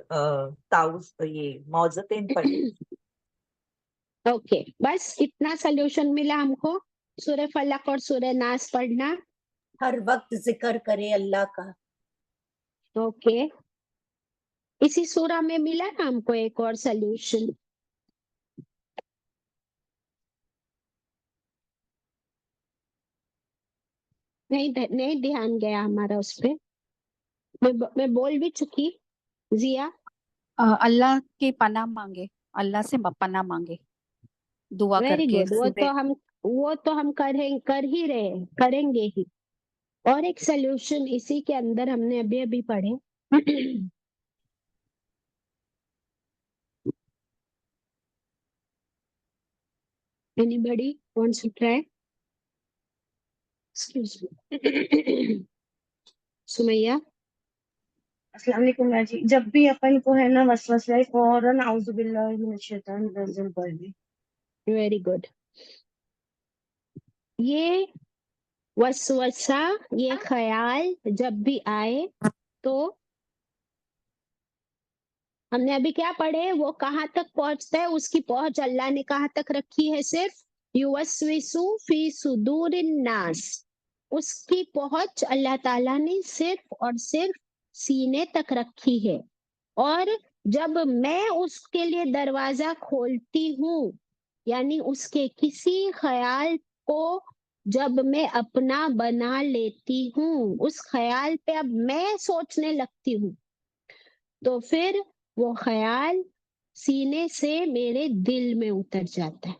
تاؤس یہ موزتین پڑھی. اوکے, بس اتنا سلیوشن ملا ہم کو. سورہ فلق اور سورہ ناس پڑھنا. ہر وقت ذکر کرے اللہ کا. اوکے, اسی سورہ میں ملا نا ہم کو ایک اور سلیوشن. نہیں دھیان گیا ہمارا اس پہ. میں بول بھی چکی. ضیا اللہ کے پناہ مانگے, اللہ سے پناہ مانگے دعا کر ویری کے. گڈ. وہ تو ہم کر ہی رہے, کریں گے ہی. اور ایک سلیوشن اسی کے اندر ہم نے ابھی پڑھے. Anybody wants to try? Excuse me. Sumaiya. السلام علیکم باجی. جب بھی اپن کو ہے نا وسوسہ آئے فوراً اعوذ باللہ من الشیطان الرجیم پڑھ لیں. Very good. یہ وسوسہ, یہ خیال جب بھی آئے تو ہم نے ابھی کیا پڑھے, وہ کہاں تک پہنچتا ہے؟ اس کی پہنچ اللہ نے کہاں تک رکھی ہے؟ صرف یوسوسو فی صدور الناس. اس کی پہنچ اللہ تعالیٰ نے صرف اور صرف سینے تک رکھی ہے. اور جب میں اس کے لیے دروازہ کھولتی ہوں, یعنی اس کے کسی خیال کو جب میں اپنا بنا لیتی ہوں, اس خیال پہ اب میں سوچنے لگتی ہوں, تو پھر وہ خیال سینے سے میرے دل میں اتر جاتا ہے.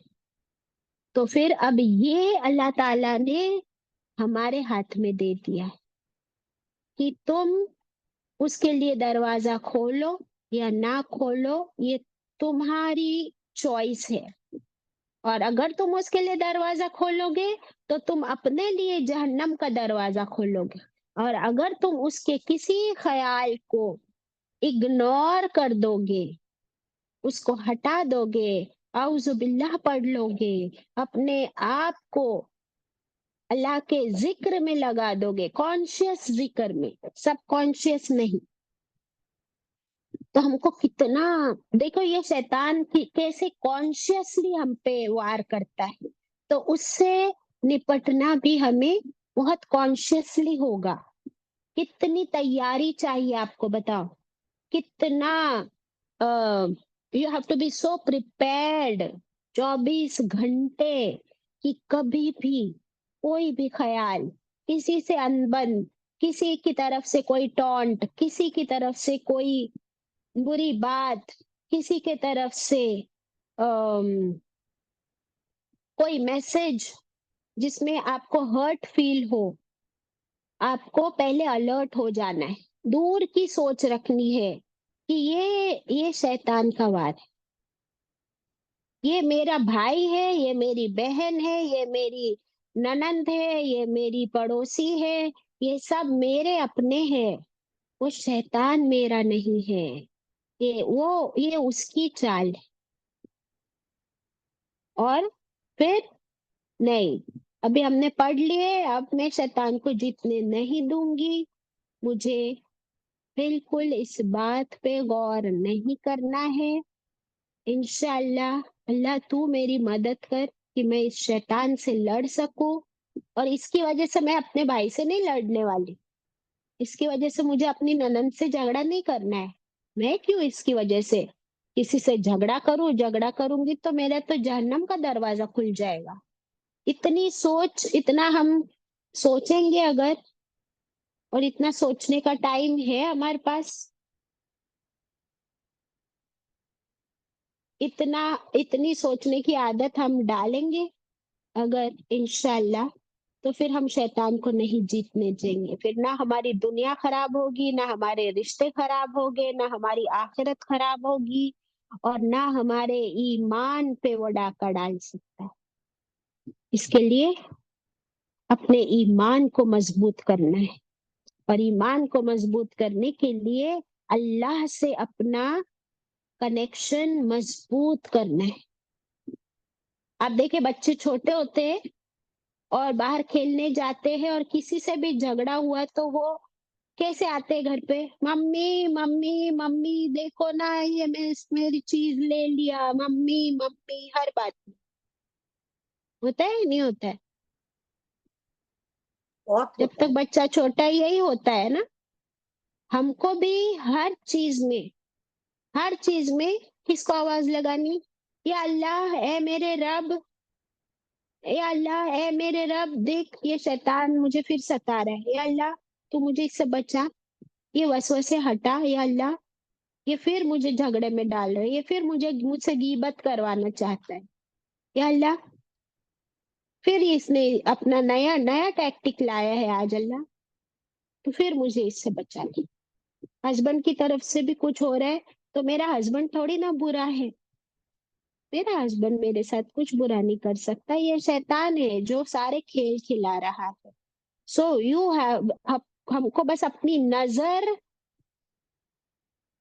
تو پھر اب یہ اللہ تعالیٰ نے ہمارے ہاتھ میں دے دیا ہے کہ تم اس کے لیے دروازہ کھولو یا نہ کھولو, یہ تمہاری چوائس ہے. اور اگر تم اس کے لیے دروازہ کھولو گے تو تم اپنے لیے جہنم کا دروازہ کھولو گے. اور اگر تم اس کے کسی خیال کو اگنور کر دو گے, اس کو ہٹا دو گے, اعوذ باللہ پڑھ لو گے, اپنے آپ کو اللہ کے ذکر میں لگا دو گے, کانشیس ذکر میں, سب کانشیس نہیں, تو ہم کو کتنا دیکھو یہ شیطان کیسے کانشیسلی ہم پہ وار کرتا ہے. تو اس سے نپٹنا بھی ہمیں بہت کانشیسلی ہوگا. کتنی تیاری چاہیے آپ کو بتاؤ, کتنا you have to be so prepared 24 گھنٹے کہ کبھی بھی کوئی بھی خیال, کسی سے انبن, کسی کی طرف سے کوئی ٹونٹ, کسی کی طرف سے کوئی بری بات, کسی کے طرف سے کوئی میسج جس میں آپ کو ہرٹ فیل ہو, آپ کو پہلے الرٹ ہو جانا ہے, دور کی سوچ رکھنی ہے کہ یہ شیطان کا وار ہے, یہ میرا بھائی ہے, یہ میری بہن ہے, یہ میری ننند ہے, یہ میری پڑوسی ہے, یہ سب میرے اپنے ہیں, وہ شیطان میرا نہیں ہے, یہ اس کی چال ہے. اور پھر نہیں، ابھی ہم نے پڑھ لیے، اب میں شیطان کو جیتنے نہیں دوں گی، مجھے بالکل اس بات پہ غور نہیں کرنا ہے. انشاءاللہ اللہ تو میری مدد کر کہ میں اس شیطان سے لڑ سکوں، اور اس کی وجہ سے میں اپنے بھائی سے نہیں لڑنے والی، اس کی وجہ سے مجھے اپنی ننند سے جھگڑا نہیں کرنا ہے. میں کیوں اس کی وجہ سے کسی سے جھگڑا کروں گی تو میرا تو جہنم کا دروازہ کھل جائے گا. اتنی سوچ، اتنا ہم سوچیں گے اگر، اور اتنا سوچنے کا ٹائم ہے ہمارے پاس، اتنی سوچنے کی عادت ہم ڈالیں گے اگر انشاءاللہ، تو پھر ہم شیطان کو نہیں جیتنے دیں گے. پھر نہ ہماری دنیا خراب ہوگی، نہ ہمارے رشتے خراب ہوگے، نہ ہماری آخرت خراب ہوگی، اور نہ ہمارے ایمان پہ وہ ڈاکہ ڈال سکتا ہے. اس کے لیے اپنے ایمان کو مضبوط کرنا ہے، اور ایمان کو مضبوط کرنے کے لیے اللہ سے اپنا کنیکشن مضبوط کرنا ہے. آپ دیکھیں بچے چھوٹے ہوتے ہیں اور باہر کھیلنے جاتے ہیں، اور کسی سے بھی جھگڑا ہوا تو وہ کیسے آتے ہیں گھر پہ؟ ممی ممی ممی دیکھو نا، یہ میں میری چیز لے لیا، ممی ممی، ہر بات میں ہوتا ہے نہیں ہوتا ہے؟ بہت جب ہوتا تک ہے. بچہ چھوٹا ہے یہی ہوتا ہے نا. ہم کو بھی ہر چیز میں کس کو آواز لگانی؟ یا اللہ اے میرے رب، اے اللہ اے میرے رب، دیکھ یہ شیطان مجھے پھر ستا رہا ہے، یا اللہ تو مجھے اس سے بچا، یہ وسوسے ہٹا، یا اللہ یہ پھر مجھے جھگڑے میں ڈال رہے، یہ پھر مجھ سے غیبت کروانا چاہتا ہے، یا اللہ پھر اس نے اپنا نیا ٹیکٹک لایا ہے آج، اللہ تو پھر مجھے اس سے بچا لے. ہسبینڈ کی طرف سے بھی کچھ ہو رہا ہے تو میرا ہسبینڈ تھوڑی نہ برا ہے، میرا ہسبینڈ میرے ساتھ کچھ برا نہیں کر سکتا، یہ شیطان ہے جو سارے کھیل کھلا رہا ہے. سو یو ہیو، ہم کو بس اپنی نظر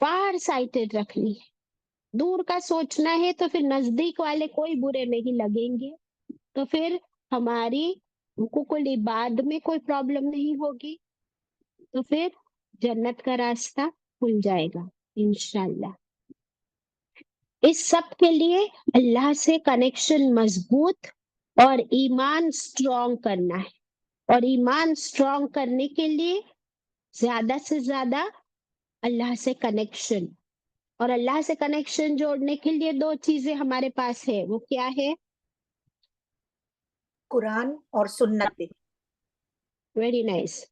فار سائٹڈ رکھنی ہے، دور کا سوچنا ہے، تو پھر نزدیک والے کوئی برے نہیں لگیں گے، تو پھر ہماری کل عباد میں کوئی پرابلم نہیں ہوگی، تو پھر جنت کا راستہ کھل جائے گا انشاءاللہ. اس سب کے لیے اللہ سے کنیکشن مضبوط اور ایمان سٹرونگ کرنا ہے، اور ایمان سٹرونگ کرنے کے لیے زیادہ سے زیادہ اللہ سے کنیکشن، اور اللہ سے کنیکشن جوڑنے کے لیے 2 چیزیں ہمارے پاس ہے، وہ کیا ہے؟ قرآن اور سنتیں. Very nice.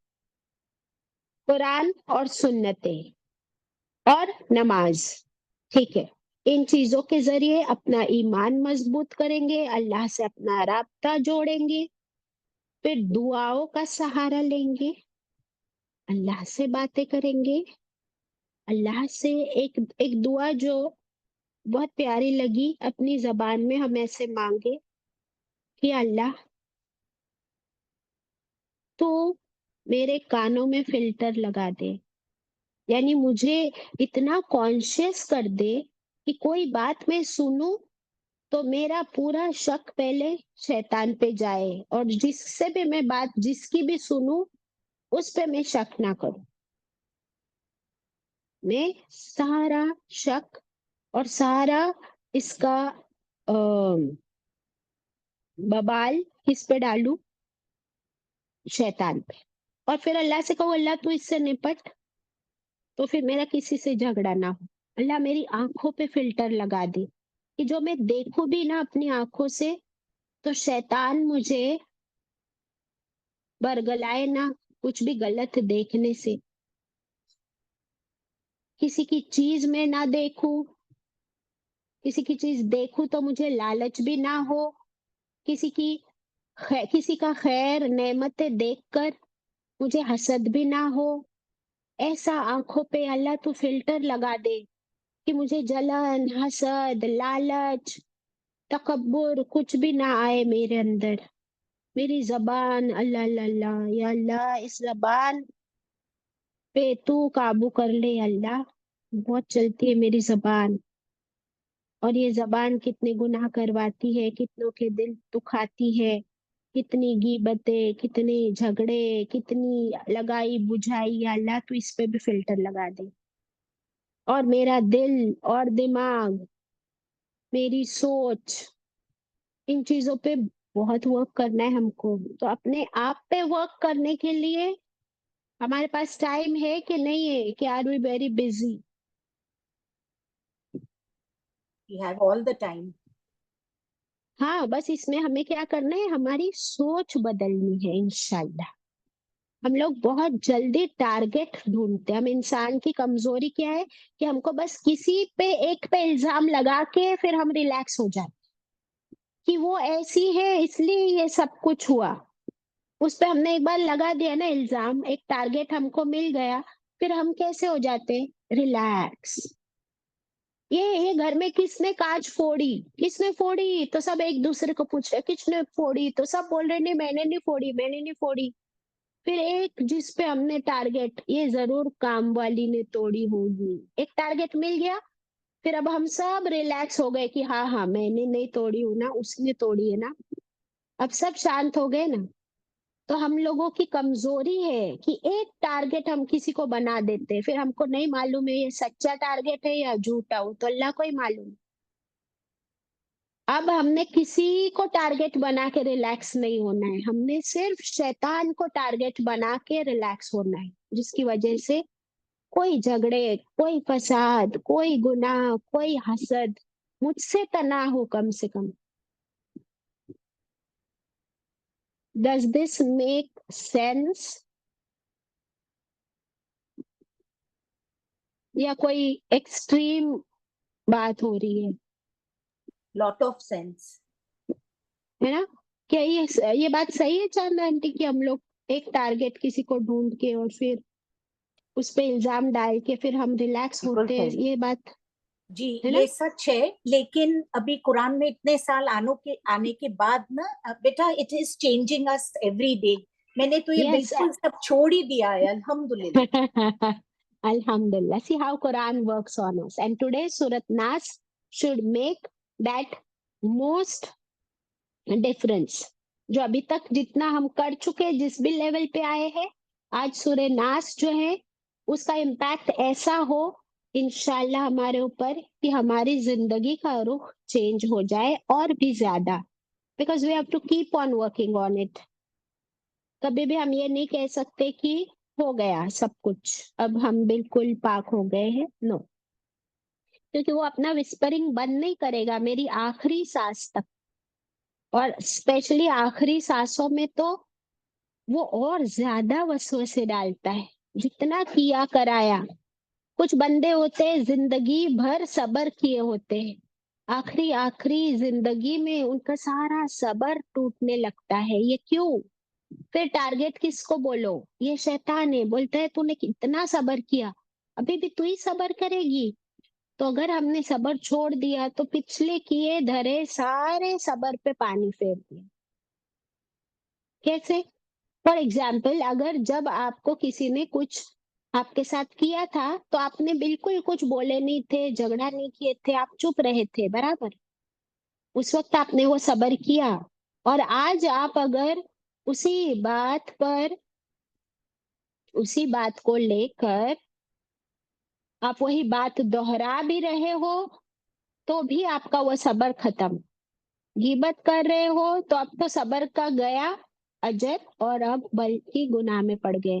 قرآن اور سنتیں اور نماز. ٹھیک ہے، ان چیزوں کے ذریعے اپنا ایمان مضبوط کریں گے، اللہ سے اپنا رابطہ جوڑیں گے، پھر دعاؤں کا سہارا لیں گے، اللہ سے باتیں کریں گے. اللہ سے ایک دعا جو بہت پیاری لگی، اپنی زبان میں ہم ایسے مانگے کہ اللہ تو میرے کانوں میں فلٹر لگا دے، یعنی مجھے اتنا کانشیس کر دے کہ کوئی بات میں سنوں تو میرا پورا شک پہلے شیطان پہ جائے، اور جس سے بھی میں بات جس کی بھی سنوں اس پہ میں شک نہ کروں، میں سارا شک اور سارا اس کا ببال کس پہ ڈالوں؟ شیطان پہ. اور پھر اللہ سے کہو اللہ تو اس سے نپٹ، تو پھر میرا کسی سے جھگڑا نہ ہو. اللہ میری آنکھوں پہ فلٹر لگا دے کہ جو میں دیکھوں بھی نہ اپنی آنکھوں سے تو شیطان مجھے برگلائے نہ کچھ بھی غلط دیکھنے سے. کسی کی چیز میں نہ دیکھوں، کسی کی چیز دیکھوں تو مجھے لالچ بھی نہ ہو، کسی کا خیر نعمتیں دیکھ کر مجھے حسد بھی نہ ہو. ایسا آنکھوں پہ اللہ تو فلٹر لگا دے کہ مجھے جلن، حسد، لالچ، تکبر کچھ بھی نہ آئے میرے اندر. میری زبان اللہ اللہ اللہ، یا اللہ اس زبان پہ تو قابو کر لے، اللہ بہت چلتی ہے میری زبان، और ये जबान कितने गुनाह करवाती है, कितनों के दिल दुखाती है, कितनी गीबतें, कितने झगड़े, कितनी लगाई बुझाई। या अल्लाह तू इस पे भी फिल्टर लगा दे। और मेरा दिल और दिमाग, मेरी सोच, इन चीजों पे बहुत वर्क करना है हमको। तो अपने आप पे वर्क करने के लिए हमारे पास टाइम है कि नहीं है, कि are we very busy? We have all the time. हाँ, बस इसमें हमें क्या करना है, हमारी सोच बदलनी है इंशाल्लाह। हम लोग बहुत जल्दी टारगेट ढूंढते हैं। हम इंसान की कमजोरी क्या है कि हमको बस किसी पे एक पे इल्जाम लगा के फिर हम रिलैक्स हो जाते कि वो ऐसी है इसलिए ये सब कुछ हुआ। उस पे हमने एक बार लगा दिया ना इल्जाम, एक टारगेट हमको मिल गया, फिर हम कैसे हो जाते, रिलैक्स। ये घर में किसने कांच फोड़ी, किसने फोड़ी, तो सब एक दूसरे को पूछ रहे किसने फोड़ी, तो सब बोल रहे नहीं मैंने नहीं फोड़ी, मैंने नहीं फोड़ी। फिर एक जिस पे हमने टारगेट, ये जरूर काम वाली ने तोड़ी होगी, एक टारगेट मिल गया, फिर अब हम सब रिलैक्स हो गए कि हाँ हाँ मैंने नहीं तोड़ी हूं ना, उसने तोड़ी है ना। अब सब शांत हो गए ना। तो हम लोगों की कमजोरी है कि एक टारगेट हम किसी को बना देते, फिर हमको नहीं मालूम है ये सच्चा टारगेट है या झूठा, हो तो अल्लाह को ही मालूम। अब हमने किसी को टारगेट बना के रिलैक्स नहीं होना है, हमने सिर्फ शैतान को टारगेट बना के रिलैक्स होना है, जिसकी वजह से कोई झगड़े, कोई फसाद, कोई गुनाह, कोई हसद मुझसे तना हो कम से कम। Does this make sense? या कोई एक्सट्रीम बात हो रही है? Lot of sense. है ना? क्या ये बात सही है चांद आंटी कि हम लोग एक टारगेट किसी को ढूंढ के और फिर उस पे इल्जाम डाल के फिर हम रिलैक्स बिल्कुल होते हैं, सही। ये बात जी है ना? ये सच है, लेकिन अभी कुरान में इतने साल आने के बाद ना बेटा, it is changing us every day. मैंने तो ये Yes. बिल्कुल सब छोड़ ही दिया है, अल्हम्दुलिल्लाह। Alhamdulillah. See how Quran works on us. And today Surat Nas should make that most difference. जो अभी तक जितना हम कर चुके, जिस भी लेवल पे आए हैं, आज सूरह नास जो है उसका इम्पैक्ट ऐसा हो इंशाल्लाह हमारे ऊपर कि हमारी जिंदगी का रुख चेंज हो जाए और भी ज्यादा। Because we have to keep on working on it. कभी भी हम ये नहीं कह सकते कि हो गया सब कुछ, अब हम बिल्कुल पाक हो गए हैं, नो। क्योंकि वो अपना विस्परिंग बंद नहीं करेगा मेरी आखिरी सांस तक, और स्पेशली आखिरी सांसों में तो वो और ज्यादा वसवसे डालता है। जितना किया कराया, कुछ बंदे होते हैं जिंदगी भर सब्र किए होते हैं, आखिरी आखिरी जिंदगी में उनका सारा सब्र टूटने लगता है। ये क्यों? फिर टारगेट किसको बोलो? ये शैतान है, बोलता है तूने कितना सब्र किया, अभी भी तू ही सब्र करेगी। तो अगर हमने सब्र छोड़ दिया तो पिछले किए धरे सारे सब्र पे पानी फेर दिया। कैसे? फॉर एग्जाम्पल, अगर जब आपको किसी ने कुछ आपके साथ किया था तो आपने बिल्कुल कुछ बोले नहीं थे, झगड़ा नहीं किए थे, आप चुप रहे थे, बराबर? उस वक्त आपने वो सब्र किया। और आज आप अगर उसी बात पर, उसी बात को लेकर आप वही बात दोहरा भी रहे हो तो भी आपका वो सब्र खत्म। गीबत कर रहे हो तो अब तो सब्र का गया अजर, और अब बल्कि गुनाह में पड़ गए।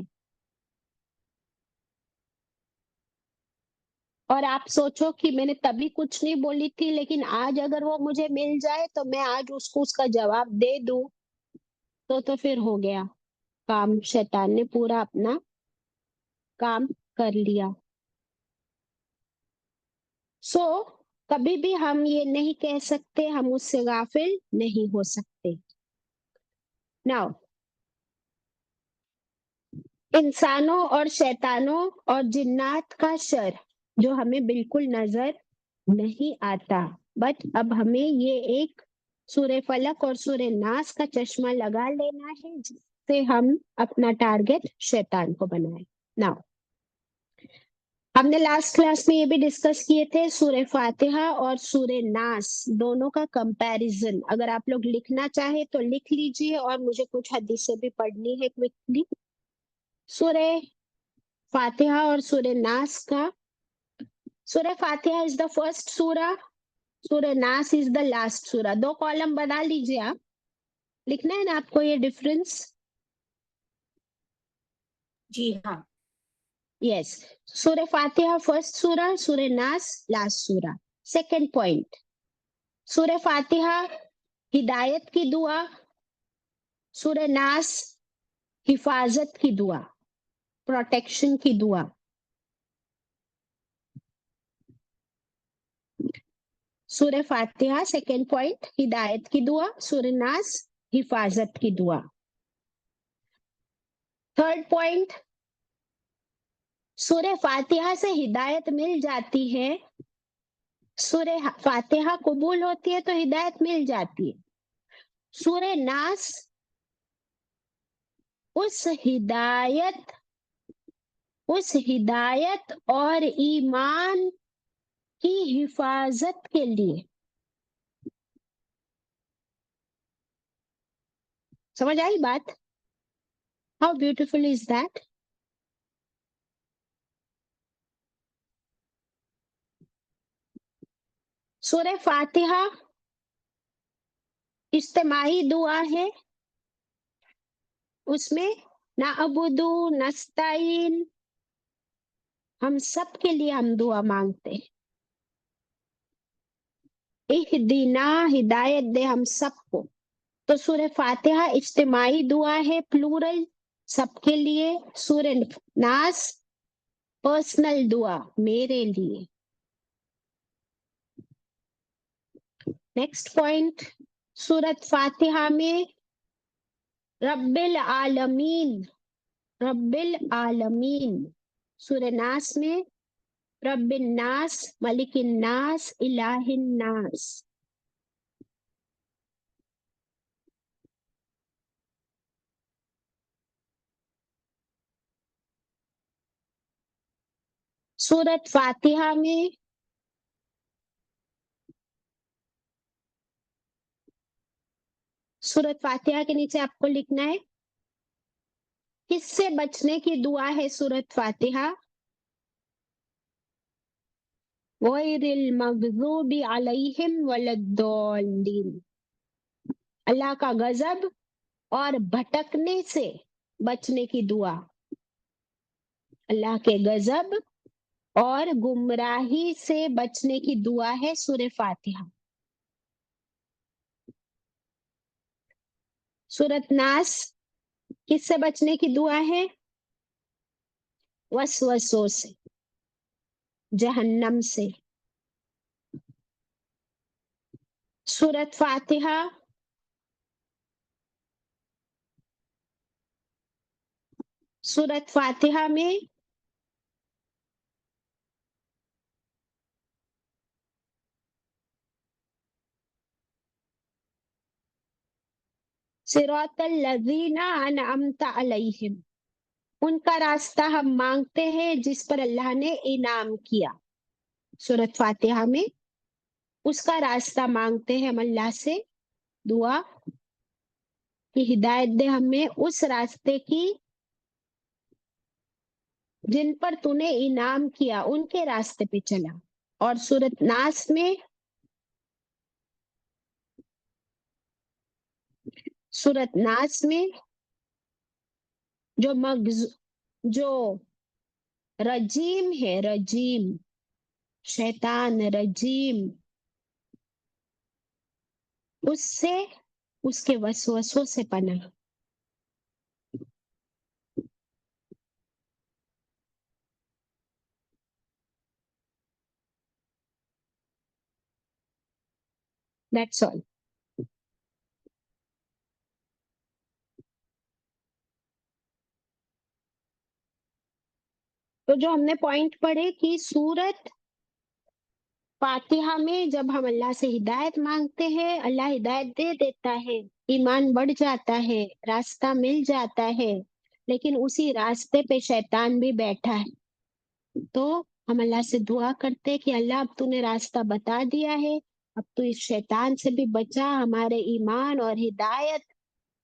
और आप सोचो कि मैंने तभी कुछ नहीं बोली थी, लेकिन आज अगर वो मुझे मिल जाए तो मैं आज उसको उसका जवाब दे दूं, तो फिर हो गया काम, शैतान ने पूरा अपना काम कर लिया। सो कभी भी हम ये नहीं कह सकते, हम उससे गाफिल नहीं हो सकते। नाउ, इंसानों और शैतानों और जिन्नात का शर जो हमें बिल्कुल नजर नहीं आता, बट अब हमें ये एक सूरह फलक और सूरह नास का चश्मा लगा लेना है जिससे हम अपना टारगेट शैतान को बनाए। नाउ, हमने लास्ट क्लास में ये भी डिस्कस किए थे सूरह फातिहा और सूरह नास दोनों का कंपैरिजन। अगर आप लोग लिखना चाहे तो लिख लीजिए, और मुझे कुछ हदीसें भी पढ़नी है क्विकली। सूरह फातिहा और सूरह नास का, सूरह फातिहा इज द फर्स्ट सूरा, सूरह नास इज द लास्ट सूरा। 2 कॉलम बना लीजिए आप, लिखना है ना आपको ये डिफरेंस? जी हाँ। यस, सूरह फातिहा फर्स्ट सूरा, सूरह नास लास्ट सूरा। सेकंड पॉइंट, सूरह फातिहा हिदायत की दुआ, सूरह नास हिफाजत की दुआ, प्रोटेक्शन की दुआ। सूरह फातिहा सेकंड पॉइंट हिदायत की दुआ, सूरह नास हिफाजत की दुआ। थर्ड पॉइंट, सूरह फातिहा से हिदायत मिल जाती है, सूरह फातिहा कबूल होती है तो हिदायत मिल जाती है। सूरह नास उस हिदायत और ईमान की हिफाजत के लिए, समझ आई बात? How beautiful is that? सूरह फातिहा इज्तिमाई दुआ है, उसमें ना अबुदू नस्ताइन, हम सब के लिए हम दुआ मांगते हैं। इहदीना, हिदायत दे हम सबको। तो सूरह फातिहा इज्तिमाई दुआ है, प्लूरल, सबके लिए। सूरह नास पर्सनल दुआ, मेरे लिए। नेक्स्ट पॉइंट, सूरत फातिहा में रब्बिल आलमीन, सूरह नास में रब्बिन नास, मलिकिन नास, इलाहिन नास। सूरत फातिहा में सूरत फातिहा के नीचे आपको लिखना है किससे बचने की दुआ है सूरत फातिहा। गैरिल मगज़ूबी अलैहिम वलद्दौलीन, अल्लाह का गजब और भटकने से बचने की दुआ। अल्लाह के गजब और गुमराही से बचने की दुआ है सूरह फातिहा। सूरत नास किससे बचने की दुआ है? वसवसों से, जहन्नम से। सूरत फातिहा में सिरातल लज़ीना अनअमता अलैहिम, उनका रास्ता हम मांगते हैं जिस पर अल्लाह ने इनाम किया। सूरत फातिहा में उसका रास्ता मांगते हैं हम अल्लाह से, दुआ कि हिदायत दे हमें उस रास्ते की जिन पर तूने इनाम किया, उनके रास्ते पे चला। और सूरत नास में जो रजीम है, रजीम शैतान रजीम, उससे, उसके वसवसों से पनाह। That's all. तो जो हमने पॉइंट पढ़े कि सूरत फातिहा में जब हम अल्लाह से हिदायत मांगते हैं, अल्लाह हिदायत दे देता है, ईमान बढ़ जाता है, रास्ता मिल जाता है, लेकिन उसी रास्ते पे शैतान भी बैठा है। तो हम अल्लाह से दुआ करते हैं कि अल्लाह अब तूने रास्ता बता दिया है, अब तू इस शैतान से भी बचा, हमारे ईमान और हिदायत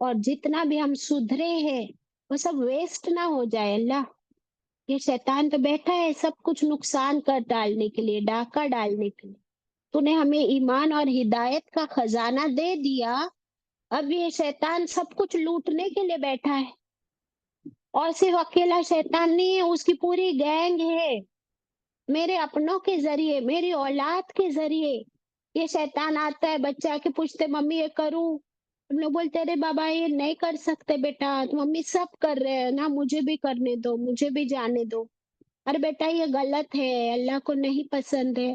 और जितना भी हम सुधरे हैं वो सब वेस्ट ना हो जाए अल्लाह। ये शैतान तो बैठा है सब कुछ नुकसान कर डालने के लिए, डाका डालने के लिए। तूने हमें ईमान और हिदायत का खजाना दे दिया, अब ये शैतान सब कुछ लूटने के लिए बैठा है। और सिर्फ अकेला शैतान नहीं है, उसकी पूरी गैंग है। मेरे अपनों के जरिए, मेरी औलाद के जरिए ये शैतान आता है, बच्चे आके पूछते मम्मी ये करूं, हम लोग बोलते अरे बाबा ये नहीं कर सकते बेटा, तो मम्मी सब कर रहे हैं ना, मुझे भी करने दो, मुझे भी जाने दो। अरे बेटा ये गलत है, अल्लाह को नहीं पसंद है।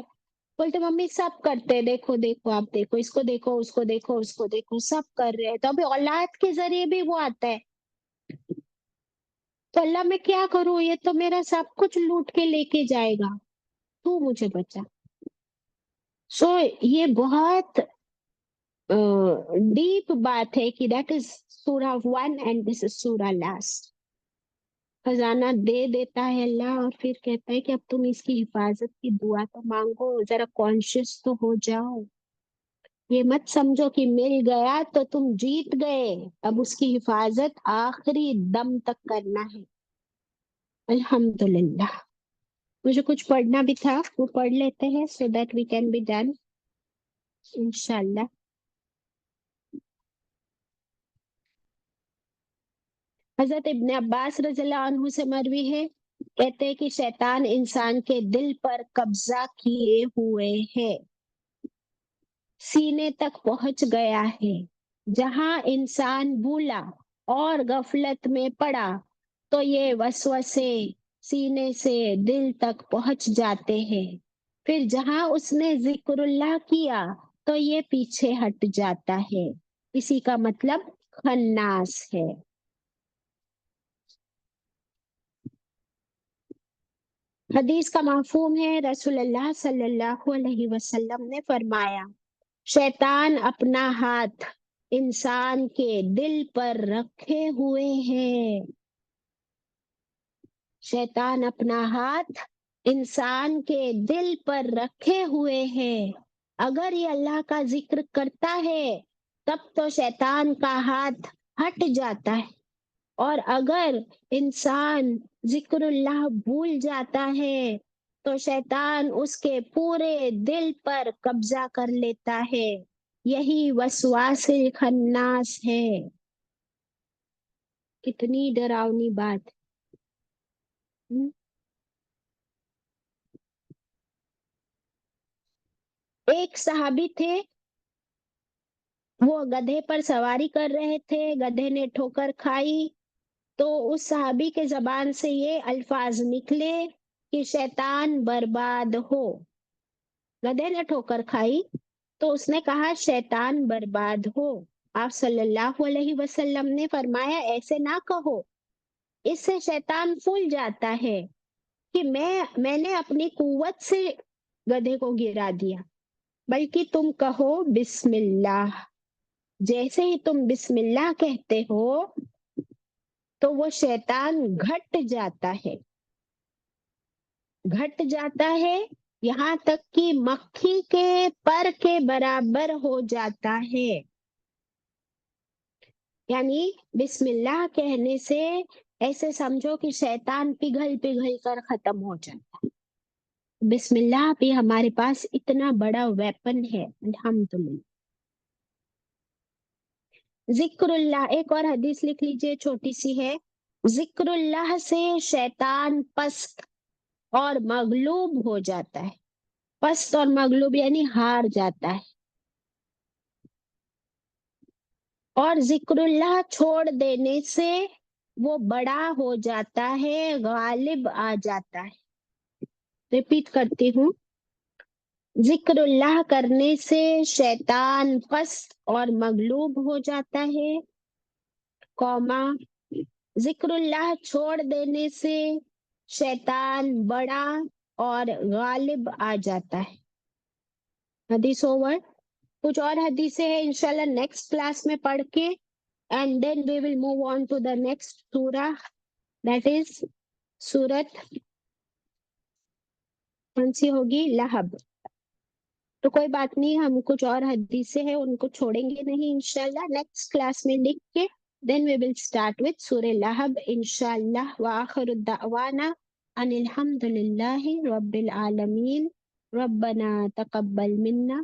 बोलते मम्मी सब करते हैं, देखो देखो आप देखो, इसको देखो, उसको देखो, उसको देखो, सब कर रहे हैं। तो अभी औलाद के जरिए भी वो आता है। तो अल्लाह मैं क्या करूं, ये तो मेरा सब कुछ लूट के लेके जाएगा, तू मुझे बचा। सो ये बहुत डीप बात है कि दैट इज सूरा 1 एंड दिस इज सूरा लास्ट। खजाना दे देता है अल्लाह और फिर कहता है कि अब तुम इसकी हिफाजत की दुआ तो मांगो, जरा कॉन्शियस तो हो जाओ। ये मत समझो कि मिल गया तो तुम जीत गए, अब उसकी हिफाजत आखिरी दम तक करना है। अल्हम्दुलिल्लाह। मुझे कुछ पढ़ना भी था, वो पढ़ लेते हैं so that we can be done इंशाल्लाह। हजरत इब्ने अब्बास रज़ियल्लाहु अन्हु से मरवी है, कहते हैं कि शैतान इंसान के दिल पर कब्जा किए हुए है, सीने तक पहुंच गया है। जहां इंसान भूला और गफलत में पड़ा तो ये वसवसे सीने से दिल तक पहुंच जाते हैं। फिर जहां उसने जिक्रुल्लाह किया तो ये पीछे हट जाता है। इसी का मतलब खन्नास है। हदीस का मफहूम है, रसूलुल्लाह सल्लल्लाहु अलैहि वसल्लम ने फरमाया, शैतान अपना हाथ इंसान के दिल पर रखे हुए है। शैतान अपना हाथ इंसान के दिल पर रखे हुए है। अगर ये अल्लाह का जिक्र करता है तब तो शैतान का हाथ हट जाता है, और अगर इंसान जिक्रुल्लाह भूल जाता है तो शैतान उसके पूरे दिल पर कब्जा कर लेता है। यही वसवासिल खन्नास है। कितनी डरावनी बात। एक सहाबी थे, वो गधे पर सवारी कर रहे थे, गधे ने ठोकर खाई तो उस सहाबी के जबान से ये अल्फाज निकले कि शैतान बर्बाद हो। गधे ने ठोकर खाई तो उसने कहा शैतान बर्बाद हो। आप सल्लल्लाहु अलैहि वसल्लम ने फरमाया ऐसे ना कहो, इससे शैतान फूल जाता है कि मैंने अपनी कुव्वत से गधे को गिरा दिया, बल्कि तुम कहो बिस्मिल्लाह। जैसे ही तुम बिस्मिल्लाह कहते हो तो वो शैतान घट जाता है, घट जाता है, यहाँ तक कि मक्खी के पर के बराबर हो जाता है। यानी बिस्मिल्लाह कहने से ऐसे समझो कि शैतान पिघल पिघल कर खत्म हो जाता है। बिस्मिल्लाह भी हमारे पास इतना बड़ा वेपन है, अल्हम्दुलिल्लाह। जिक्रुल्लाह, एक और हदीस लिख लीजिए, छोटी सी है। जिक्रुल्लाह से शैतान पस्त और मगलूब हो जाता है। पस्त और मगलूब यानी हार जाता है। और जिक्रुल्लाह छोड़ देने से वो बड़ा हो जाता है, गालिब आ जाता है। रिपीट करती हूँ, जिक्रुल्लाह करने से शैतान पस्त और मगलूब हो जाता है, कौमा जिक्रुल्लाह छोड़ देने से शैतान बड़ा और गालिब आ जाता है। हदीस ओवर। कुछ और हदीसें हैं इंशाल्लाह नेक्स्ट क्लास में पढ़ के, and then we will move on to the next surah, that is सूरत कौन सी होगी? लहब। तो कोई बात नहीं, हम कुछ और हदीसें हैं उनको छोड़ेंगे नहीं इंशाल्लाह, नेक्स्ट क्लास में लिख के then we will start with surah lahab inshallah wa akhiru da'wana anil hamdulillahi rabbil alamin rabbana taqabbal minna